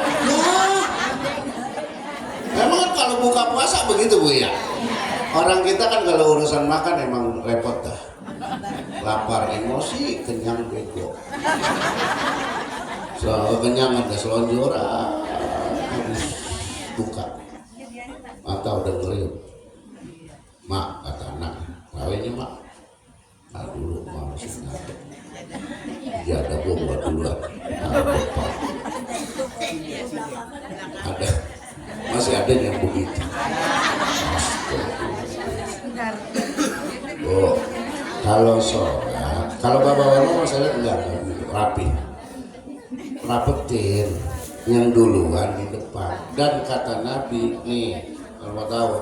Nah, memang kan kalau buka puasa begitu Bu ya. Orang kita kan kalau urusan makan emang repot dah. Lapar emosi, kenyang bego. Selalu kenyang ada selonjoran, habis buka. Mata udah ngeliat. Mak, kata anak, kawinnya mak. Nah dulu mak masih ngadep. Dia ada bomba duluan. Ada, masih ada yang begitu. Oh, kalau sholat, kalau bapak-bapak masalah enggak rapi, rapetin yang duluan di depan. Dan kata Nabi nih, kalau mau tahu,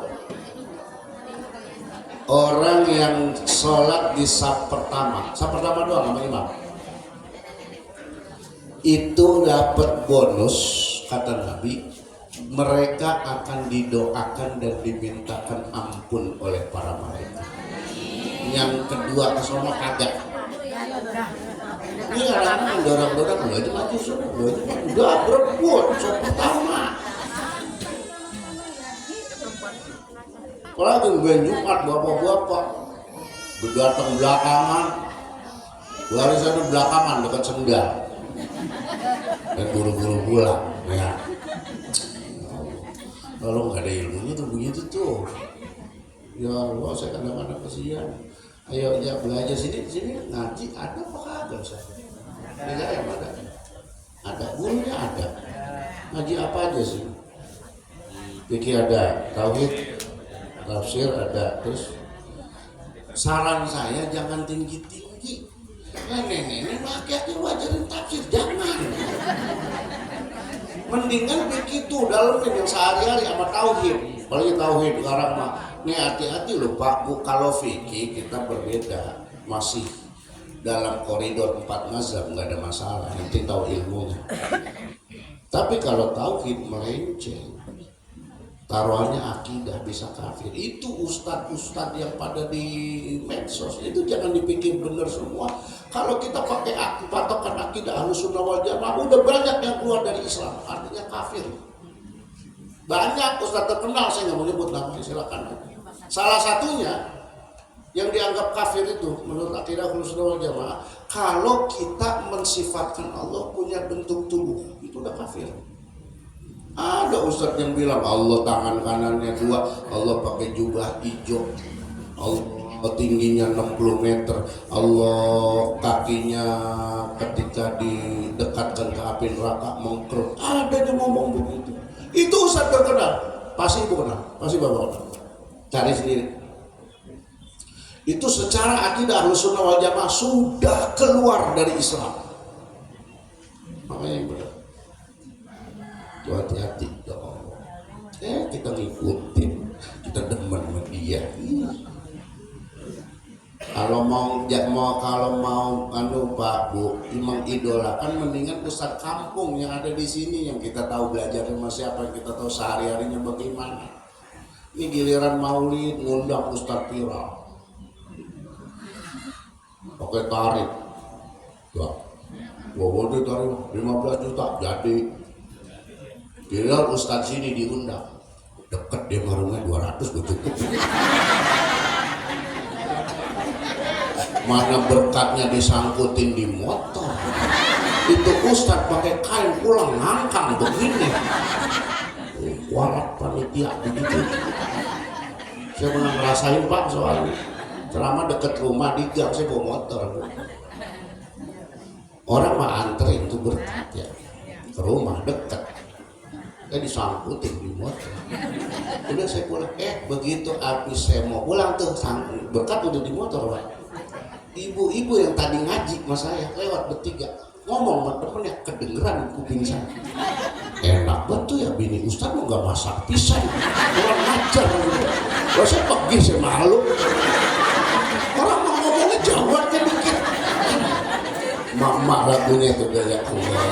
orang yang sholat di saf pertama doang sama imam, itu dapat bonus kata Nabi. Mereka akan didoakan dan dimintakan ampun oleh para malaikat. Yang kedua kesono kagak. Ini anak-anak dorang-dorang lu aja maju sudah, udah berebut so pertama. Apalagi bulan Jumat bapak-bapak berdatang belakangan, barisannya belakangan dekat sendal dan buru-buru pulang. Ya. Kalau nggak ada ilmunya tuh begitu tuh. Ya Allah, saya kadang-kadang kesian. Ayo ya belajar sini ngaji ada apa kagak saya? Enggak ya ada gurunya ada. Ngaji apa aja sih? Fikih ada, tauhid, tafsir ada. Terus saran saya jangan tinggi-tinggi. Nenek rakyatnya wajarin tafsir jangan. Mendingan begitu dalamnya yang sehari-hari sama tauhid. Apalagi tauhid sekarang mah. Nih hati-hati loh Pak Bu, kalau fikih kita berbeda, masih dalam koridor 4 mazhab nggak ada masalah, yang penting tahu ilmunya. Tapi kalau tauhid melenceng, taruhannya akidah bisa kafir. Itu ustadz yang pada di medsos itu jangan dipikir benar semua. Kalau kita pakai patokan akidah Ahlussunnah wal Jamaah, udah banyak yang keluar dari Islam, artinya kafir. Banyak ustadz terkenal, saya nggak mau nyebut namanya, silakan. Salah satunya yang dianggap kafir itu menurut akidah Ahlussunnah wal Jamaah, kalau kita mensifatkan Allah punya bentuk tubuh, itu udah kafir. Ada ustadz yang bilang Allah tangan kanannya 2, Allah pakai jubah hijau, Allah tingginya 60 meter, Allah kakinya ketika didekatkan ke api neraka mengkerut. Ada yang ngomong begitu. Itu ustadz terkenal. Pasti ibu kenal, pasti bapak kenal. Cari sendiri. Itu secara akidah Ahlussunnah wal Jamaah sudah keluar dari Islam. Makanya yang benar. Hati-hati ya Allah. Kita ngikutin, kita demen sama dia. Kalau mau Pak Bu mengidolakan, mendingan ustadz kampung yang ada di sini yang kita tahu belajar sama siapa, yang kita tahu sehari-harinya bagaimana. Ini giliran maulid ngundang ustadz viral, pakai tarif, ya, boleh tarif 15 juta jadi. Giliran ustadz sini diundang, deket dia marungnya 200 gue cukup. Mana berkatnya disangkutin di motor. Itu ustadz pakai kain pulang ngangkang begini. Warat panitia begitu. Saya pernah ngerasain Pak soalnya. Selama deket rumah di gang saya bawa motor. Orang mah antri itu berkat ya. Ke rumah deket. Saya disangkutin di motor. Udah saya pulang. Begitu habis saya mau pulang tuh berkat udah di motor Pak. Ibu-ibu yang tadi ngaji sama saya lewat bertiga ngomong sama temennya, kedengeran kuping saya. Enak betul ya bini ustadz mau gak masak pisang, kurang ajar. Kalau saya pergi saya malu. Orang mau ngomongnya jawabnya dikit. Mak-mak lagunya itu gaya keluar.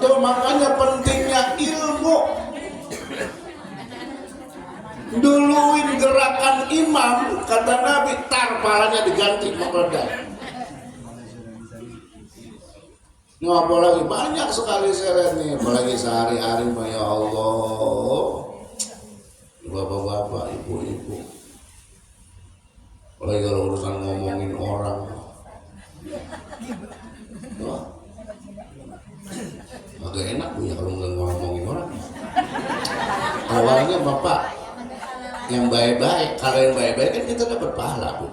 Tuh makanya pentingnya ilmu. Duluin gerakan imam, kata Nabi, tar palanya diganti mengledai. Ini apalagi banyak sekali saya lihat nih, apalagi sehari-hari ya Allah, bapak-bapak, ibu-ibu, apalagi kalau urusan ngomongin orang, wah, agak enak Bu ya kalau nggak ngomongin orang. Awalnya bapak yang baik-baik, kalau yang baik-baik kan kita dapat pahala Bu.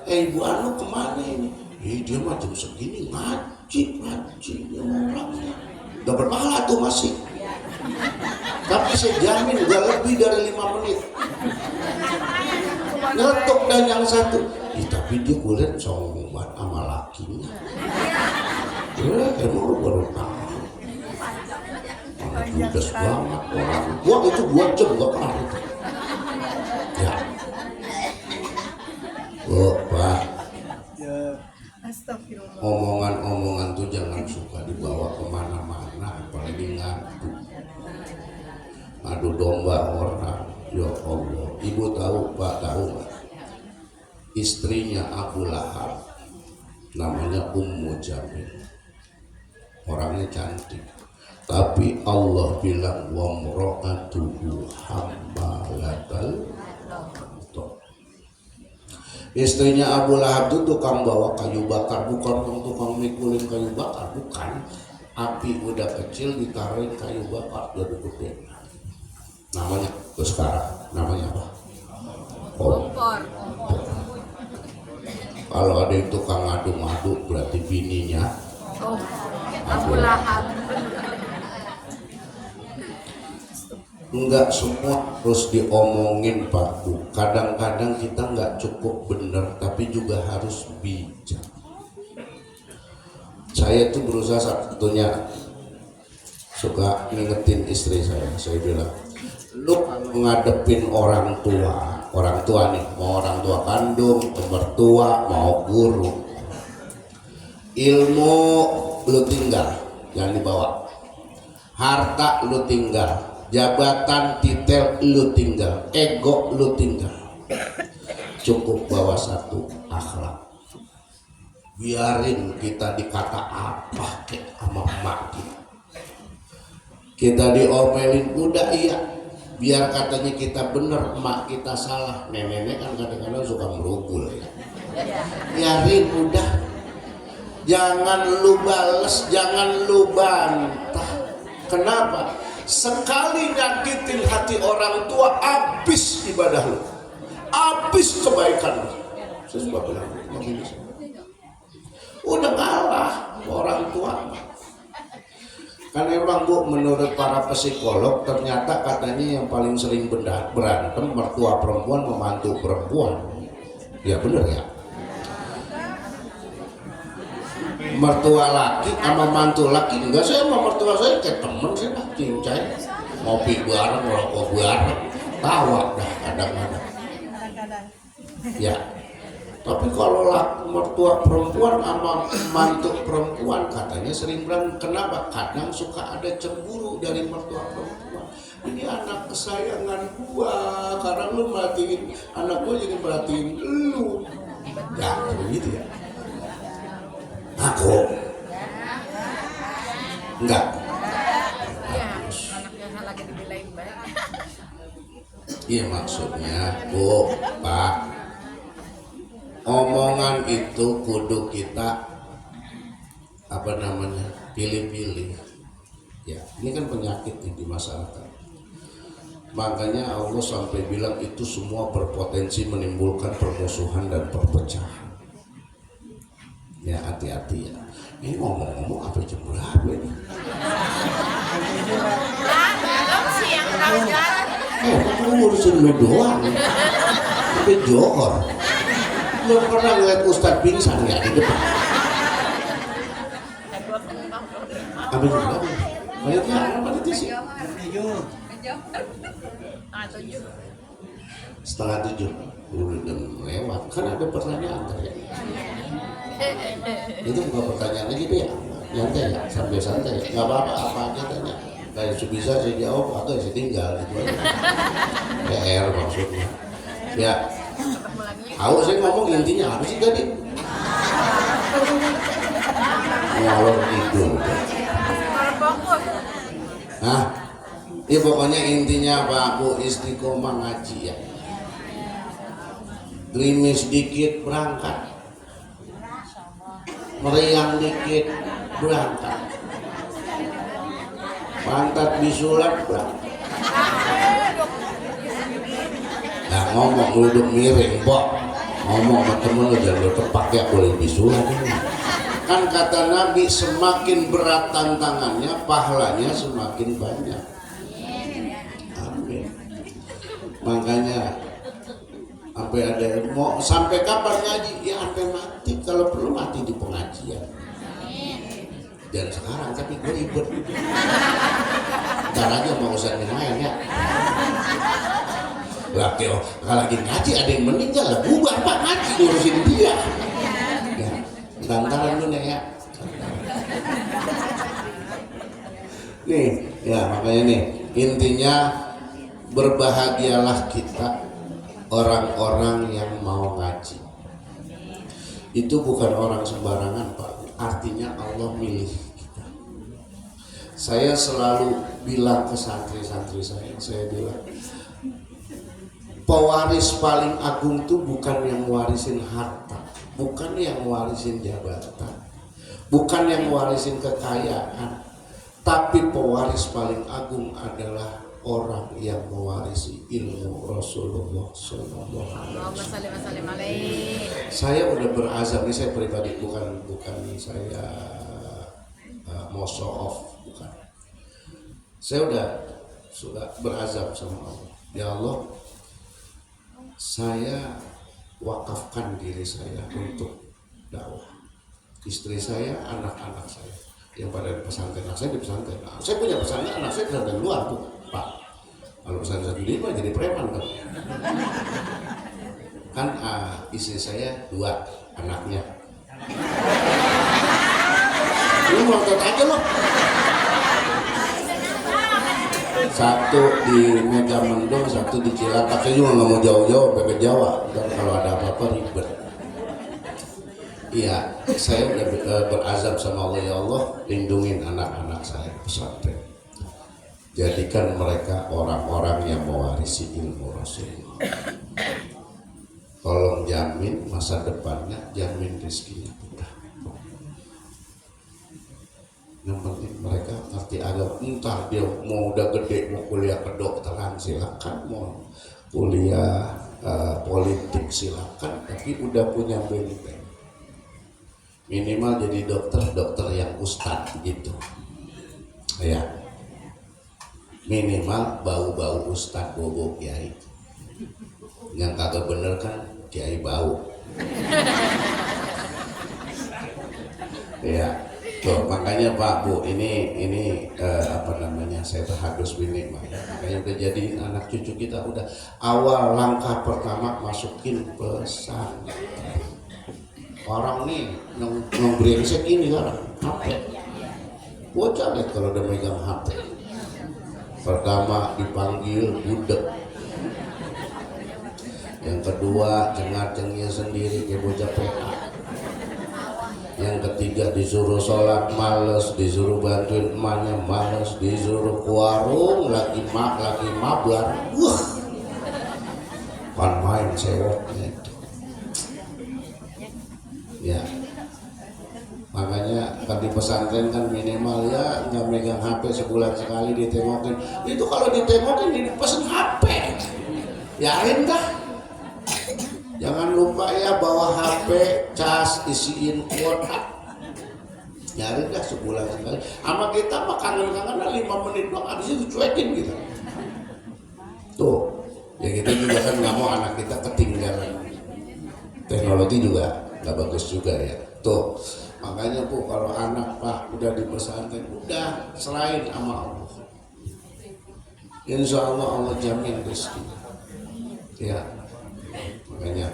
Ibu Anu kemana ini? Dia mah jam segini ngaji ya orangnya. Dapat pahala tuh masih. Tapi saya jamin udah lebih dari 5 menit. Ngetok dan yang satu. Tapi dia kulit sombong sama lakinya. Emang lu baru tahu. Judes banget orang. Gua itu 2 jam gak kelar itu. Ya. Pak. Omongan-omongan tuh jangan suka dibawa kemana-mana, apalagi ngadu domba orang. Ya Allah, ibu tahu, Pak tahu nggak? Istrinya Abu Lahab, namanya Ummu Jamil, orangnya cantik, tapi Allah bilang wa mra'atuhu hammalatal. Istrinya Abu Lahab itu tukang bawa kayu bakar, bukan tukang mikulin kayu bakar, bukan. Api udah kecil ditaruhin kayu bakar jadi gede. Namanya tuh sekarang namanya apa? Kompor. Kalau ada yang tukang ngadu-ngadu berarti bininya Abu Lahab. Enggak semua terus diomongin Pak Bu. Kadang-kadang kita enggak cukup benar, tapi juga harus bijak. Saya tuh berusaha satunya suka ngingetin istri saya bilang, lu ngadepin orang tua nih, mau orang tua kandung, mertua, mau guru, ilmu lu tinggal, jangan dibawa, harta lu tinggal, jabatan titel lu tinggal, ego lu tinggal, cukup bawa satu akhlak. Biarin kita dikata apa kek sama emak kita diomelin udah iya, biar katanya kita bener, emak kita salah. Nenek kan kadang-kadang suka merugul ya. Biarin udah, jangan lu bales, jangan lu bantah. Kenapa? Sekali nyakitin hati orang tua, habis ibadah lu, habis kebaikan lu. Saya suka bilang udah kalah orang tua. Kan emang Bu, menurut para psikolog ternyata katanya yang paling sering berantem mertua perempuan, memantu perempuan. Ya bener ya. Mertua laki sama mantu laki, enggak, saya sama mertua saya kayak temen sih lah, cincai, ngopi bareng, ngerokok bareng, tawa dah kadang-kadang. Ya. Tapi kalau mertua perempuan sama mantu perempuan katanya sering berantem. Kenapa? Kadang suka ada cemburu dari mertua perempuan. Ini anak kesayangan gua, karena lu merhatiin anak gua jadi merhatiin lu. Ya begitu ya. Aku enggak. Iya, anaknya lagi dibelain baik. Iya maksudnya, Bu, Pak. Omongan itu kudu kita pilih-pilih. Ya, ini kan penyakit di masyarakat. Makanya Allah sampai bilang itu semua berpotensi menimbulkan permusuhan dan perpecahan. Ya hati-hati ya. Ini ngomong-ngomong apa jam berapa ini? Belum sih yang tahu jalan. Kamu ngurusin lu doang. Tapi johor. Lu pernah ngeliat Ustadz pingsan ya di depan? Apa juga? Banyak apa itu sih? 6:30. Udah lewat. Kan ada pertanyaan tadi. Itu bukan pertanyaan lagi deh ya. Nyantai ya, sambil santai ya. Nggak apa-apa, apa aja tanya. Kayak bisa saya jawab atau saya tinggal gitu aja. PR maksudnya. Ya. Tahu saya ngomong intinya apa sih tadi? ngalor ngidul. Kalau fokus. Hah? Ya pokoknya intinya Pak Bu istiqomah ngaji ya. Gerimis dikit berangkat, meriang dikit berangkat, pantat bisulat berangkat. Nah ngomong duduk miring, Pok. Ngomong sama temen lu jangan lu tepak ya boleh bisulat ini. Kan kata Nabi semakin berat tantangannya, pahalanya semakin banyak. Amin. Makanya sampai ada mau sampai kapan ngaji ya sampai mati, kalau perlu mati di pengajian. Jangan sekarang tapi gue ribet. Ntar aja mau usah main ya. Lah kalau lagi ngaji ada yang meninggal lah bubar Pak ngaji ngurusin dia. Ya, tantangan lu nih ya. Nih ya makanya nih intinya berbahagialah kita orang-orang yang mau ngaji. Itu bukan orang sembarangan Pak, artinya Allah milih kita. Saya selalu bilang ke santri-santri saya bilang pewaris paling agung itu bukan yang warisin harta, bukan yang warisin jabatan, bukan yang warisin kekayaan, tapi pewaris paling agung adalah orang yang mewarisi ilmu Rasulullah Sallallahu Alaihi Wasallam. Saya udah berazam, ini saya pribadi bukan saya mau show off, bukan. Saya sudah berazam sama Allah. Ya Allah, saya wakafkan diri saya untuk dakwah. Istri saya, anak-anak saya yang pada di pesantren, saya di pesantren. Nah, saya punya pesantren, anak saya di pesantren luar tuh, Pak. Kalau pesantren sendiri mah jadi preman kan. Kan istri saya 2 anaknya. Lu ngotot aja loh. 1 di Megamendung, 1 di Cilacap. Saya juga nggak mau jauh-jauh ke Jawa. Dan kalau ada apa-apa ribet. Iya, saya udah berazam sama Allah, ya Allah, lindungin anak-anak saya pesantren. Jadikan mereka orang-orang yang mewarisi ilmu Rasulullah. Tolong jamin masa depannya, jamin rezekinya mudah. Yang penting mereka ngerti agama. Entah dia mau udah gede mau kuliah kedokteran silakan, mau kuliah politik silakan, tapi udah punya benteng. Minimal jadi dokter yang ustadz gitu ya, minimal bau ustadz bobo kiai. Yang kagak bener kan kiai bau. Ya tuh makanya Pak Bu ini apa namanya, saya terhadus bini Pak ya. Makanya udah jadi anak cucu kita udah awal langkah pertama masukin pesantren. Orang nih yang brengsek ini kan HP. Bocah lihat kalau udah megang HP. Pertama dipanggil budek. Yang kedua cengar-cengir sendiri kayak bocah PA. Yang ketiga disuruh sholat males, disuruh bantuin emaknya males, disuruh ke warung lagi mabar. Wah. Pan main sewoknya itu. Ya, makanya kan di pesantren kan minimal ya nggak megang HP sebulan sekali ditengokin. Itu kalau ditengokin dipesen HP, yakin dah. Jangan lupa ya bawa HP, cas, isiin kuota. Yakin dah sebulan sekali. Sama kita mah kangen-kangen 5 menit doang, habis itu cuekin gitu. Tuh, ya kita juga kan nggak mau anak kita ketinggalan. Teknologi juga nggak bagus juga ya. Tuh makanya Bu kalau anak Pak udah di pesantren udah selain sama Allah, insya Allah jamin rezeki ya. Makanya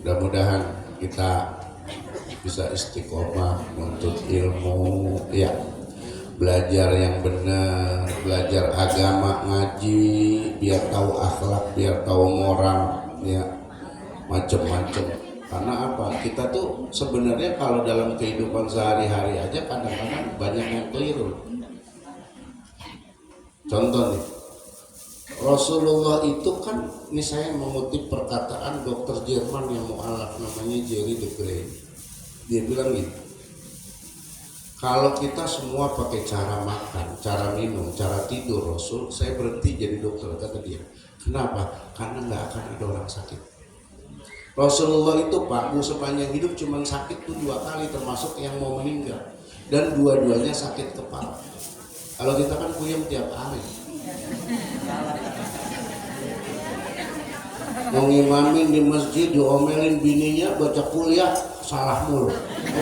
mudah-mudahan kita bisa istiqomah untuk ilmu ya, belajar yang benar, belajar agama, ngaji biar tahu akhlak, biar tahu moral ya, macem-macem. Karena apa? Kita tuh sebenarnya kalau dalam kehidupan sehari-hari aja kadang-kadang banyak yang keliru. Contoh nih, Rasulullah itu kan, ini saya mengutip perkataan dokter Jerman yang mu'alaf namanya Jerry de Grey. Dia bilang gitu, kalau kita semua pakai cara makan, cara minum, cara tidur Rasul, saya berhenti jadi dokter, kata dia. Kenapa? Karena nggak akan ada orang sakit. Rasulullah itu Pak, sepanjang hidup cuma sakit tuh 2 kali, termasuk yang mau meninggal, dan dua-duanya sakit kepala. Kalau kita kan puyeng tiap hari. Mau ngimamin di masjid diomelin bininya baca kuliah salah mulu.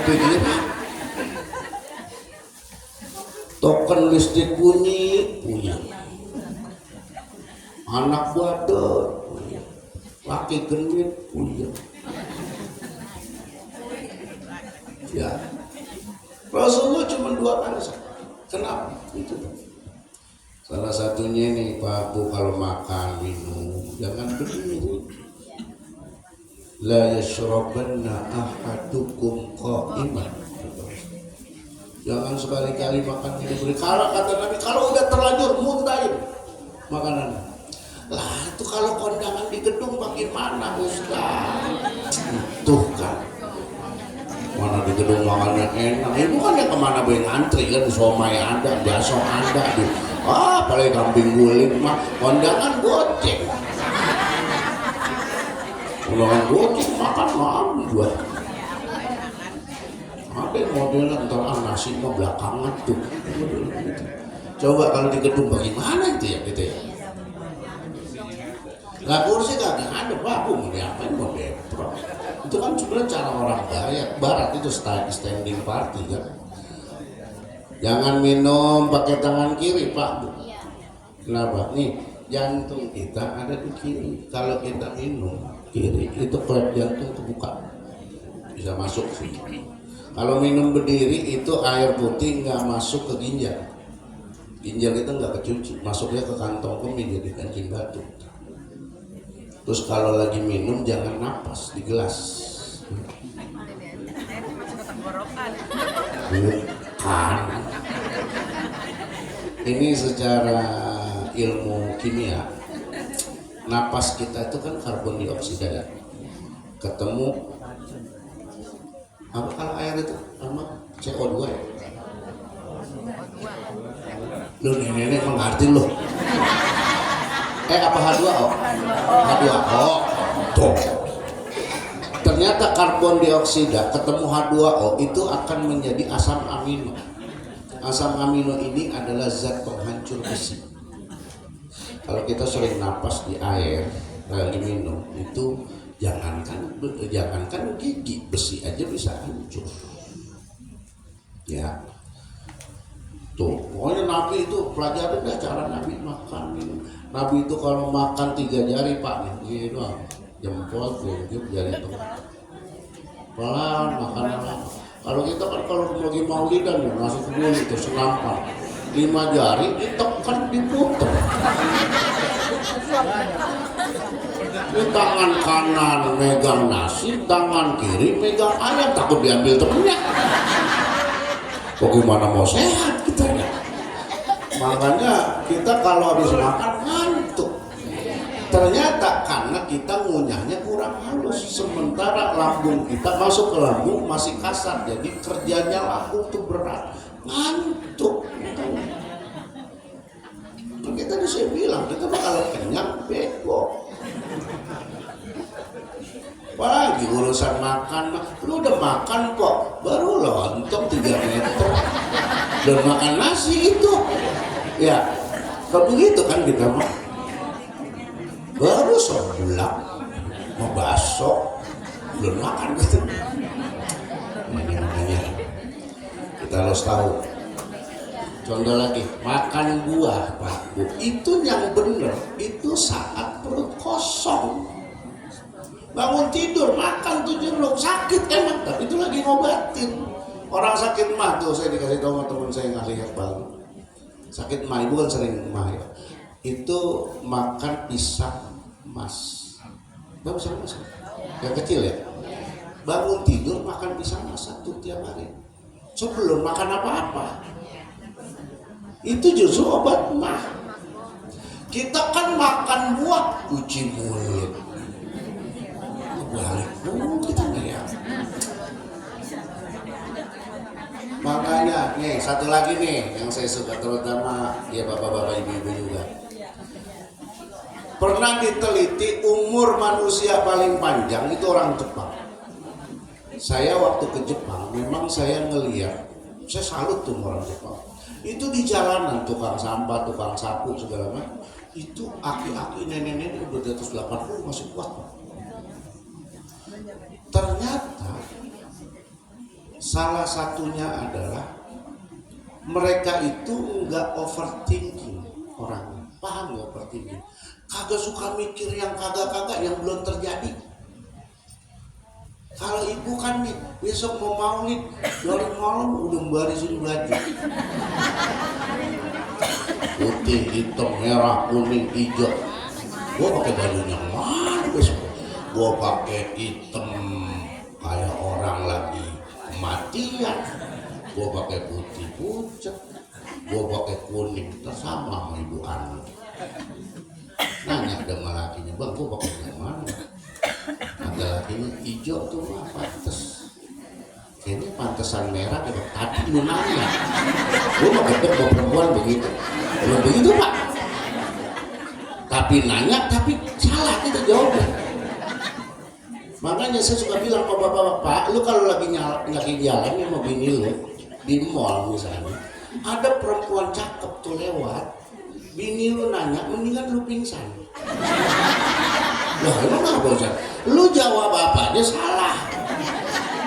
Pikir token listrik bunyi puyeng. Anak badut puyeng. Laki genit puyeng. Ya, Rasulullah cuma 2 kali sakit. Kenapa? Itu salah satunya nih Pak Bu, kalau makan minum jangan berdiri. La yashrabanna ahadukum qa'iman. Jangan sekali-kali makan minum berdiri. Kalau kata Nabi, kalau udah terlanjur muntahin makanan. Lah itu kalau kondangan di gedung bagaimana Ustaz? Tuh kan, mana di gedung makannya enak. Itu kan yang kemana boleh ngantri kan, somai ada, bakso ada, paling kambing guling mah kondangan goceng. Kondangan goceng makan malam gua. Ada modelnya ntar nasi mah belakangan tuh. Coba kalau di gedung bagaimana itu ya gitu ya. Lah kursi kagak ada Pak, mau diapain, mau depro. Itu kan sebenarnya cara orang barat itu standing party kan. Jangan minum pakai tangan kiri Pak. Kenapa? Nih jantung kita ada di kiri. Kalau kita minum kiri itu klep jantung terbuka, bisa masuk sih. Kalau minum berdiri itu air putih nggak masuk ke ginjal. Ginjal itu nggak kecuci, masuknya ke kantong kemih jadi kancing batu. Terus kalau lagi minum jangan napas di gelas. Bukan. Ini secara ilmu kimia, napas kita itu kan karbon dioksida ya. Ketemu apa kalau air itu sama CO2 ya? Lu nenek mengerti loh. Apa H2O? H2O. Tuh. Ternyata karbon dioksida ketemu H2O itu akan menjadi asam amino. Asam amino ini adalah zat penghancur besi. Kalau kita sering napas di air lagi minum itu jangankan gigi, besi aja bisa hancur. Ya. Tuh, pokoknya Nabi itu pelajarin dah cara Nabi makan minum. Nabi itu kalau makan 3 jari Pak nih, gini doang, jempol, tunjuk, jari tengah. Pelan makan. Kalau kita kan kalau lagi maulidan ya nasi kebuli itu senampan, 5 jari ditekan diputer. Di tangan kanan megang nasi, tangan kiri megang ayam, takut diambil temennya. Bagaimana mau sehat kita ya? Makanya kita kalau habis makan ngantuk. Ternyata karena kita ngunyahnya kurang halus, sementara lambung kita masuk ke lambung masih kasar, jadi kerjanya lambung tuh berat, ngantuk. Kita bisa bilang kita bakal kenyang bego. Apalagi urusan makan, lu udah makan kok, baru lontong 3 meter dan makan nasi itu ya, kalau begitu kan kita mah baru sebelah mau bakso belum makan gitu. Makanya kita harus tahu. Contoh lagi, makan buah Pak Bu, itu yang bener itu saat perut kosong. Bangun tidur, makan 7 jeruk, sakit emang, tapi itu lagi ngobatin. Orang sakit mah tuh, saya dikasih tahu sama teman saya yang ahli herbal. Sakit mah, ibu kan sering mah ya. Itu makan pisang emas. Tahu pisang emas? Yang kecil ya? bangun tidur makan pisang satu tiap hari sebelum makan apa-apa. Itu justru obat mah. Kita kan makan buah cuci mulut. Balik kita ya. Makanya nih satu lagi nih yang saya suka terutama ya bapak-bapak ibu-ibu juga. Pernah diteliti umur manusia paling panjang itu orang Jepang. Saya waktu ke Jepang memang saya ngeliat, saya salut tuh orang Jepang. Itu di jalanan tukang sampah, tukang sapu segala macam. Itu aki-aki nenek-nenek udah di atas 80 masih kuat. Ternyata salah satunya adalah mereka itu nggak overthinking orangnya. Paham nggak overthinking? Kagak suka mikir yang kagak-kagak yang belum terjadi. Kalau ibu kan nih besok mau maulid dari malam udah barisin baju putih, hitam, merah, kuning, hijau. Gua pakai bajunya mana besok? Gua pakai hitam kayak orang lagi kematian. Gua pakai putih pucat. Gua pakai kuning tersama sama ibu Anu. Nanya sama lakinya, bang, gua pakai yang mana? Ada lakinya hijau tuh mah pantes. Kayaknya pantesan merah ya tadi lu nanya. Gua mau ketemu sama perempuan begitu. Belum begitu pak. Tapi nanya tapi salah kita jawabnya. Makanya saya suka bilang sama bapak-bapak, lu kalau lagi jalan sama bini lu di mall misalnya, ada perempuan cakep tuh lewat, bini lu nanya, mendingan lu pingsan. Lah emang apa Ustaz? Lu jawab apa aja salah.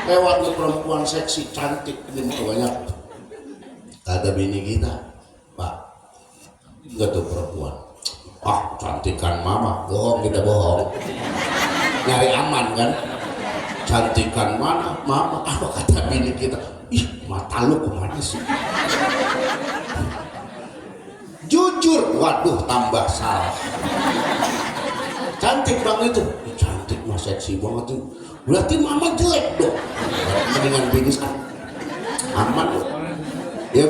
Lewatnya perempuan seksi cantik di banyak. Kata bini kita, Pak, enggak tuh perempuan. Ah, cantikan mama, bohong kita bohong. Nyari aman kan? Cantikan mana mama? Apa kata bini kita? Ih, mata lu kemana sih? Jujur, waduh tambah salah. Cantik bang itu, cantik mah seksi banget tuh. Berarti mama jelek dong. Mendingan pingsan. Aman loh. Ya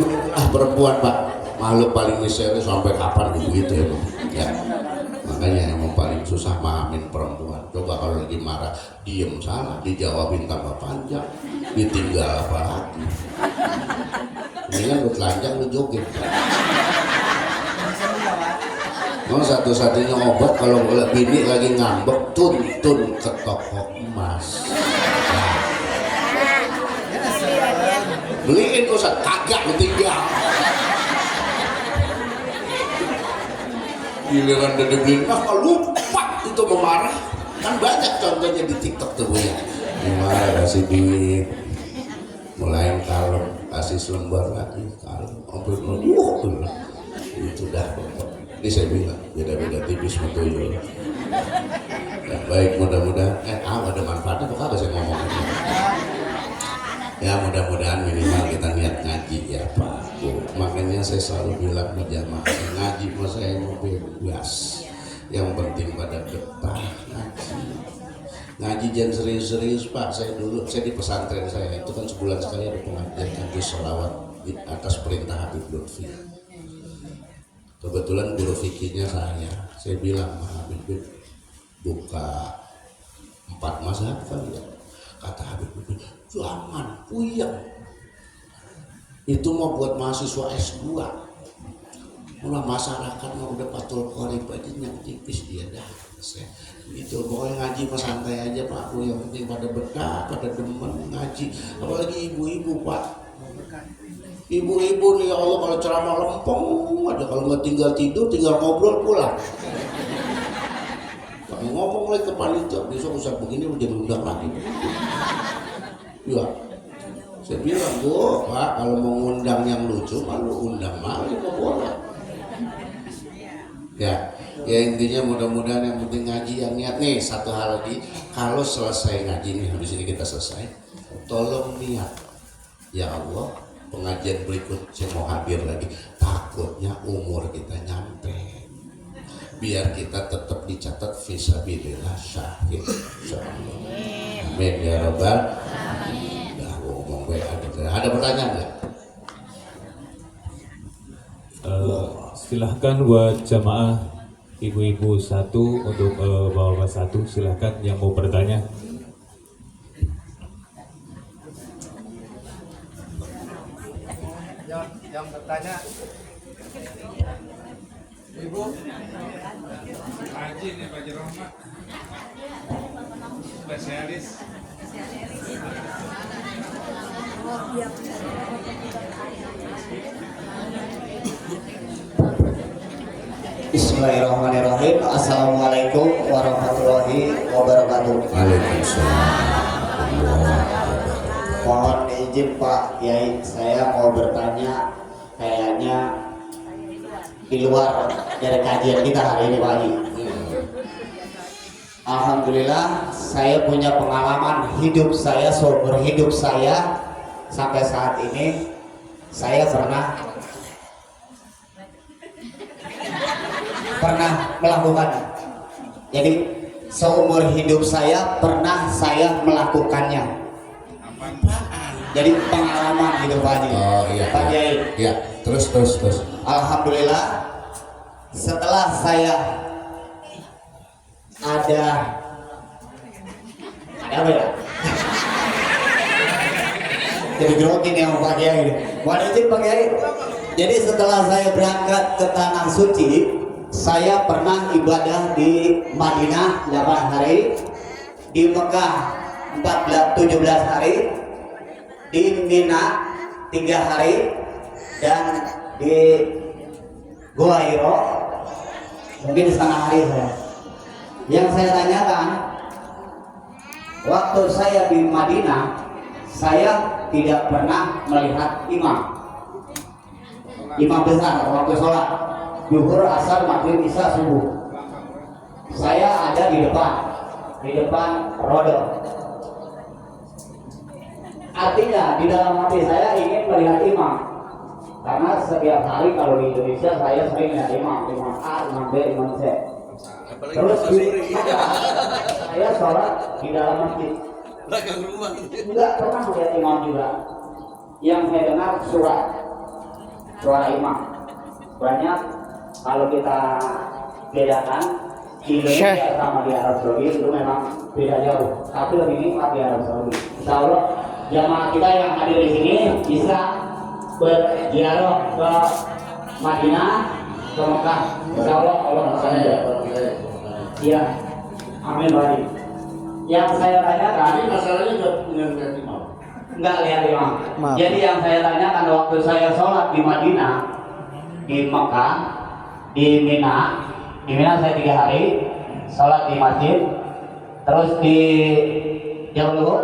perempuan pak, makhluk paling misterius sampai kapan gitu ya bang. Ya, makanya yang paling susah mahamin perempuan. Coba kalau lagi marah, diem salah, dijawabin tambah panjang, ditinggal apa lagi. Mendingan lu telanjang lu joget. Oh, satu-satunya obat kalau bini lagi ngambek, tuntun ke toko emas. Nah. Beliin Ustaz, kagak lu tinggal. Giliran udah dibeliin, kalau lupa itu memarah. Kan banyak contohnya di TikTok tuh ya. Gimana kasih duit, mulai kalem, kasih selembar lagi, kalem, sampai itu dah. Ini saya bilang beda-beda tipis sama tuyul. Ya, baik mudah-mudahan ada manfaatnya kok saya ngomongnya. Ya mudah-mudahan minimal kita niat ngaji ya Pak Bu. Makanya saya selalu bilang ke jamaah ngaji mas saya mau bebas. Yang penting pada betah ngaji. Ngaji jangan serius-serius Pak. Saya di pesantren saya itu kan sebulan sekali ada pengajian ngaji sholawat di atas perintah Habib Lutfi. Kebetulan guru fikihnya saya bilang Habib buka 4 mazhab kali ya. Kata Habib jangan puyeng, itu mau buat mahasiswa S2. Mulai masyarakat mau udah patul korib aja yang tipis dia dah. Itu pokoknya ngaji mah santai aja Pak Bu, yang penting pada betah, pada demen ngaji. Apalagi ibu-ibu Pak. Ibu-ibu nih ya Allah kalau ceramah lempeng aja, kalau nggak tinggal tidur tinggal ngobrol pulang. Kami ngomong lagi ke panitia besok usah begini udah undang lagi. Ya, saya bilang Bu Pak kalau mau ngundang yang lucu malu undang malu nggak boleh. Ya intinya mudah-mudahan yang penting ngaji yang niat nih. Satu hal lagi, kalau selesai ngaji nih habis ini kita selesai, tolong niat ya Allah pengajian berikut saya mau hadir lagi, takutnya umur kita nyampe biar kita tetap dicatat fisabilillah syahid insyaallah. Amin ya robbal. Dah ngomong baik. Ada pertanyaan nggak? Silahkan buat jamaah ibu-ibu satu untuk bapak satu, silahkan yang mau bertanya. Yang bertanya Ibu Haji nih Pak Rahmat spesialis. Bismillahirrahmanirrahim. Assalamualaikum warahmatullahi wabarakatuh. Waalaikumsalam. Mohon izin Pak Yai, saya mau bertanya kayaknya di luar dari kajian kita hari ini Pak Haji. Alhamdulillah saya punya pengalaman hidup saya, seumur hidup saya sampai saat ini saya pernah melakukannya. Jadi seumur hidup saya pernah saya melakukannya. Jadi pengalaman hidup Pak Haji. Oh iya. Pak Yai. Iya. Terus. Alhamdulillah setelah saya ada apa ya? Jadi grogi nih Pak Kiai. Mohon izin Pak Kiai. Jadi setelah saya berangkat ke tanah suci, saya pernah ibadah di Madinah 8 hari, di Mekah 17 hari, di Mina 3 hari, dan di Gua Hiro mungkin setengah hari saya. Yang saya tanyakan, waktu saya di Madinah, saya tidak pernah melihat imam besar waktu sholat zuhur, asar, maghrib, isya, subuh. Saya ada di depan rodo. Artinya di dalam hati saya ingin melihat imam, karena setiap hari kalau di Indonesia saya sering lihat imam A, imam B, imam C. Terus saya sholat di dalam masjid, enggak pernah melihat imam juga. Yang saya dengar suara imam. Banyak kalau kita bedakan di Indonesia sama di Arab Saudi itu memang beda jauh, tapi lebih nikmat di Arab Saudi. Insya Allah jamaah kita yang hadir di sini bisa berziarah ke Madinah, ke Mekah. Insya Allah Allah berkata. Iya, amin Pak. Yang saya tanyakan, Ini masalahnya nggak lihat imam. enggak lihat imam. Jadi yang saya tanyakan waktu saya sholat di Madinah, di Mekah, di Mina saya 3 hari sholat di masjid, terus di Jabal Uhud,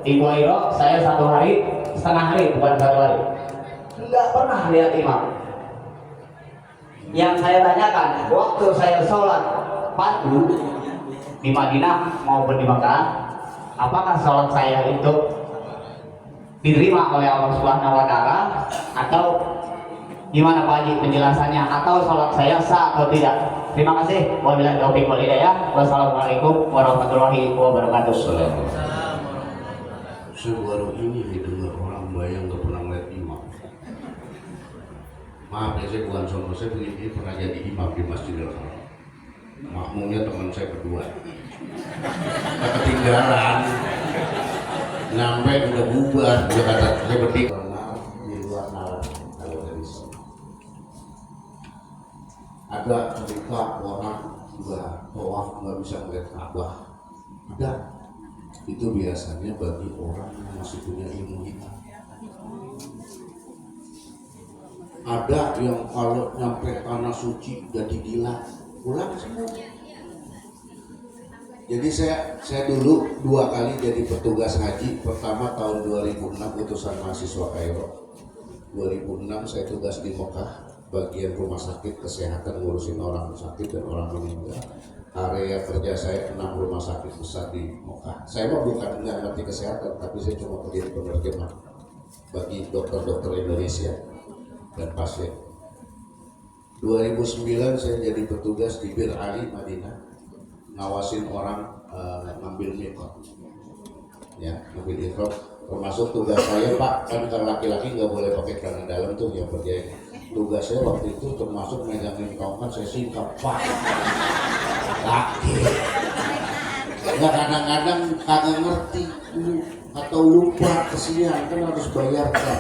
di Gua Hiro saya 1 hari, setengah hari, bukan 1 hari. Enggak pernah lihat imam. Yang saya tanyakan, waktu saya sholat fardu di Madinah maupun di Mekah, apakah sholat saya itu diterima oleh Allah Subhanahu wa Ta'ala, atau gimana Pak Haji penjelasannya, atau sholat saya sah atau tidak? Terima kasih. Wabillahi taufiq wal hidayah. Wassalamualaikum warahmatullahi wabarakatuh. Saya baru ini dengar orang bayang nggak pernah ngeliat imam. Maaf ya, saya bukan sombong, saya begini pernah jadi imam di Masjidil Haram. Makmumnya teman saya berdua. Ketinggalan, nyampe udah bubar, dia kata saya berdiri di luar nalar kalau dari sini. Ada cerita orang juga tawaf nggak bisa melihat Ka'bah. Ada. Itu biasanya bagi orang yang masih punya ilmu hitam. Ada yang kalau nyampe tanah suci jadi gila, pulang semua. Jadi saya dulu 2 kali jadi petugas haji. Pertama tahun 2006 utusan mahasiswa Kairo. 2006 saya tugas di Mekah, bagian rumah sakit kesehatan, ngurusin orang sakit dan orang meninggal. Area kerja saya 6 rumah sakit besar di Mekah. Saya mah bukan nggak ngerti kesehatan, tapi saya cuma menjadi penerjemah bagi dokter-dokter Indonesia dan pasien. 2009 saya jadi petugas di Bir Ali Madinah, ngawasin orang ngambil mikot. ya mobil ihram. Termasuk tugas saya Pak, kan kalau laki-laki nggak boleh pakai celana dalam tuh yang berjahit. Tugas saya waktu itu termasuk megangin tongkat, saya singkap Pak. Laki. Nggak kadang-kadang kagak ngerti atau lupa kesian kan harus bayarkan.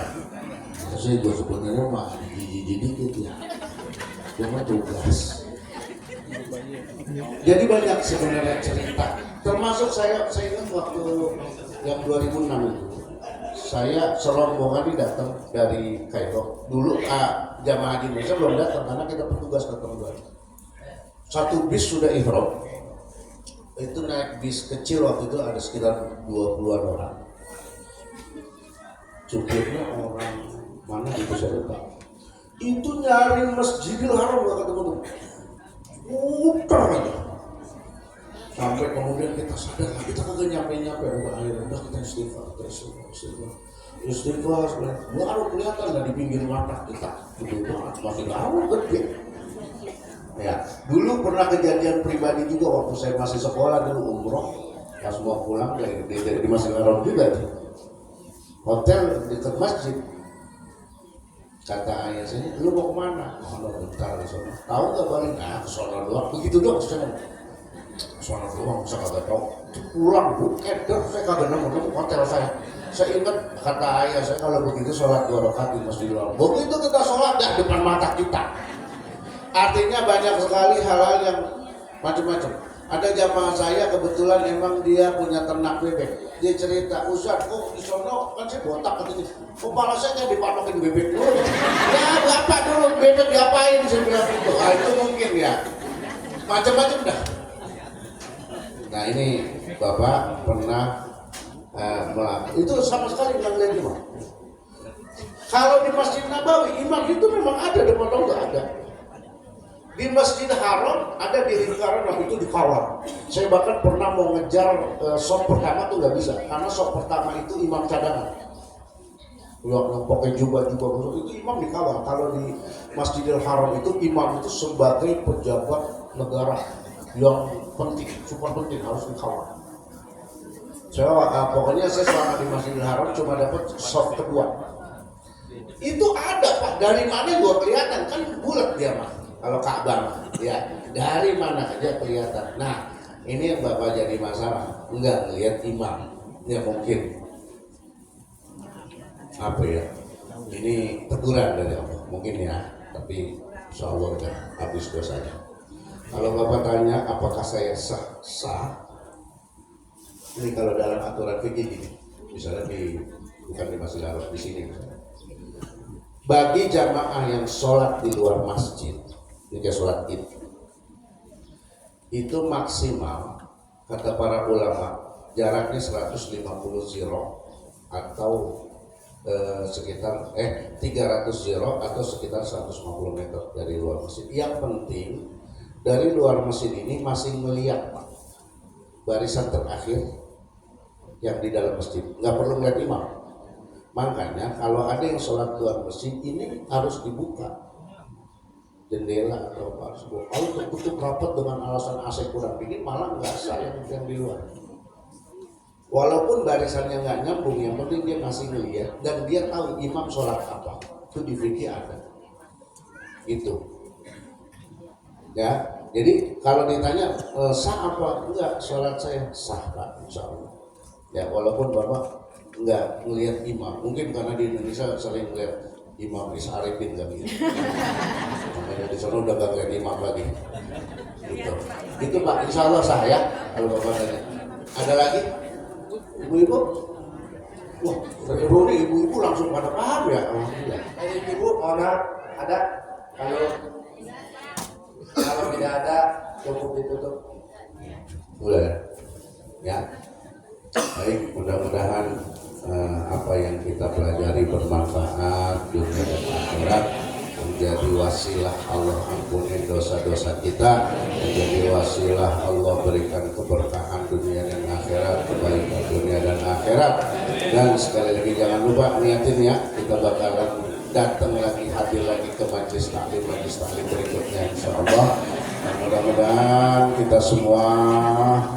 Saya juga sebenarnya mah jijik dikit ya. Cuma tugas. Jadi banyak sebenarnya cerita. Termasuk saya ingat waktu yang 2006 itu. Saya serombongan ini datang dari Kairo. Dulu jamaah haji Indonesia belum datang karena kita petugas datang dulu. Satu bis sudah ihram. Itu naik bis kecil waktu itu ada sekitar 20-an orang. Supirnya orang mana gitu saya lupa. Itu nyari Masjidil Haram gak ketemu tuh. Putar aja. Sampai kemudian kita sadar, kita kagak nyampe udah akhirnya udah kita istighfar baru kelihatan lah di pinggir mata kita gede banget, masih lama gede ya. Dulu pernah kejadian pribadi juga waktu saya masih sekolah dulu umroh, pas mau pulang dari Masjidil Haram juga di hotel dekat masjid. Kata ayah saya, lu mau kemana? Mau bentar di sana. Tahu nggak balik? Nah, ke sana doang. Begitu doang saya. Soalnya doang, saya kagak tahu. Pulang, keder, saya kagak nemu hotel saya. Saya ingat kata ayah saya kalau begitu sholat 2 rakaat di Masjidil Haram. Begitu kita sholat dah depan mata kita. Artinya banyak sekali hal-hal yang macam-macam. Ada jamaah saya kebetulan emang dia punya ternak bebek. Dia cerita, Ustaz, kok di sono kan saya botak katanya. Kepala saya kayak dipatokin bebek dulu. Ya bapak dulu bebek diapain? Saya bilang itu. Itu mungkin ya. Macam-macam dah. Nah ini Bapak pernah melakukan itu sama sekali nggak ngeliat imam. Kalau di Masjid Nabawi imam itu memang ada, depan nggak ada. Di Masjid Haram ada di lingkaran waktu itu dikawal. Saya bahkan pernah mau ngejar sop pertama tuh nggak bisa karena sop pertama itu imam cadangan. Yang pakai jubah-jubah itu imam dikawal. Kalau di Masjidil Haram itu imam itu sebagai pejabat negara yang penting, super penting, harus dikawal. Pokoknya saya selama di Masjidil Haram cuma dapat soft kedua. Itu ada Pak, dari mana gua kelihatan kan bulat dia mah. Kalau Ka'bah ya dari mana aja kelihatan. Nah ini yang Bapak jadi masalah, enggak ngelihat imam. Ya mungkin apa ya? Ini teguran dari Allah mungkin ya, tapi insya Allah udah habis dosanya. Kalau Bapak tanya apakah saya sah? Ini kalau dalam aturan fikih gini, misalnya bukan di Masjidil Haram, di sini misalnya. Bagi jamaah yang sholat di luar masjid, ini kayak sholat id, itu maksimal kata para ulama jaraknya 150 ziro atau sekitar 300 ziro atau sekitar 150 meter dari luar masjid. Yang penting dari luar masjid ini masih melihat Pak, barisan terakhir yang di dalam masjid, nggak perlu melihat imam. Makanya kalau ada yang sholat luar masjid ini harus dibuka jendela atau apa, kalau tertutup rapat dengan alasan AC kurang dingin malah nggak sah yang di luar. Walaupun barisannya nggak nyambung, yang penting dia masih melihat dan dia tahu imam sholat apa. Itu di fikih ada. Gitu. Ya, jadi kalau ditanya sah apa? Enggak, sholat saya sah Pak, insya Allah. Ya, walaupun Bapak enggak melihat imam, mungkin karena di Indonesia sering melihat Imam Isa Arifin kan gitu. Makanya di sana udah gak ngeliat imam lagi. Gitu. Itu Pak, insya Allah sah ya kalau Bapak tanya. Ada lagi? Ibu-ibu? Wah, ini ibu-ibu langsung pada paham ya. Alhamdulillah. Ibu, ada? Kalau tidak ada, cukup ditutup. Boleh ya. Baik, mudah-mudahan apa yang kita pelajari bermanfaat dunia dan akhirat, menjadi wasilah Allah ampuni dosa-dosa kita, menjadi wasilah Allah berikan keberkahan dunia dan akhirat, kebaikan dunia dan akhirat. Dan sekali lagi jangan lupa niatin ya, kita bakalan datang lagi, hadir lagi ke majelis taklim berikutnya insyaallah. Dan mudah-mudahan kita semua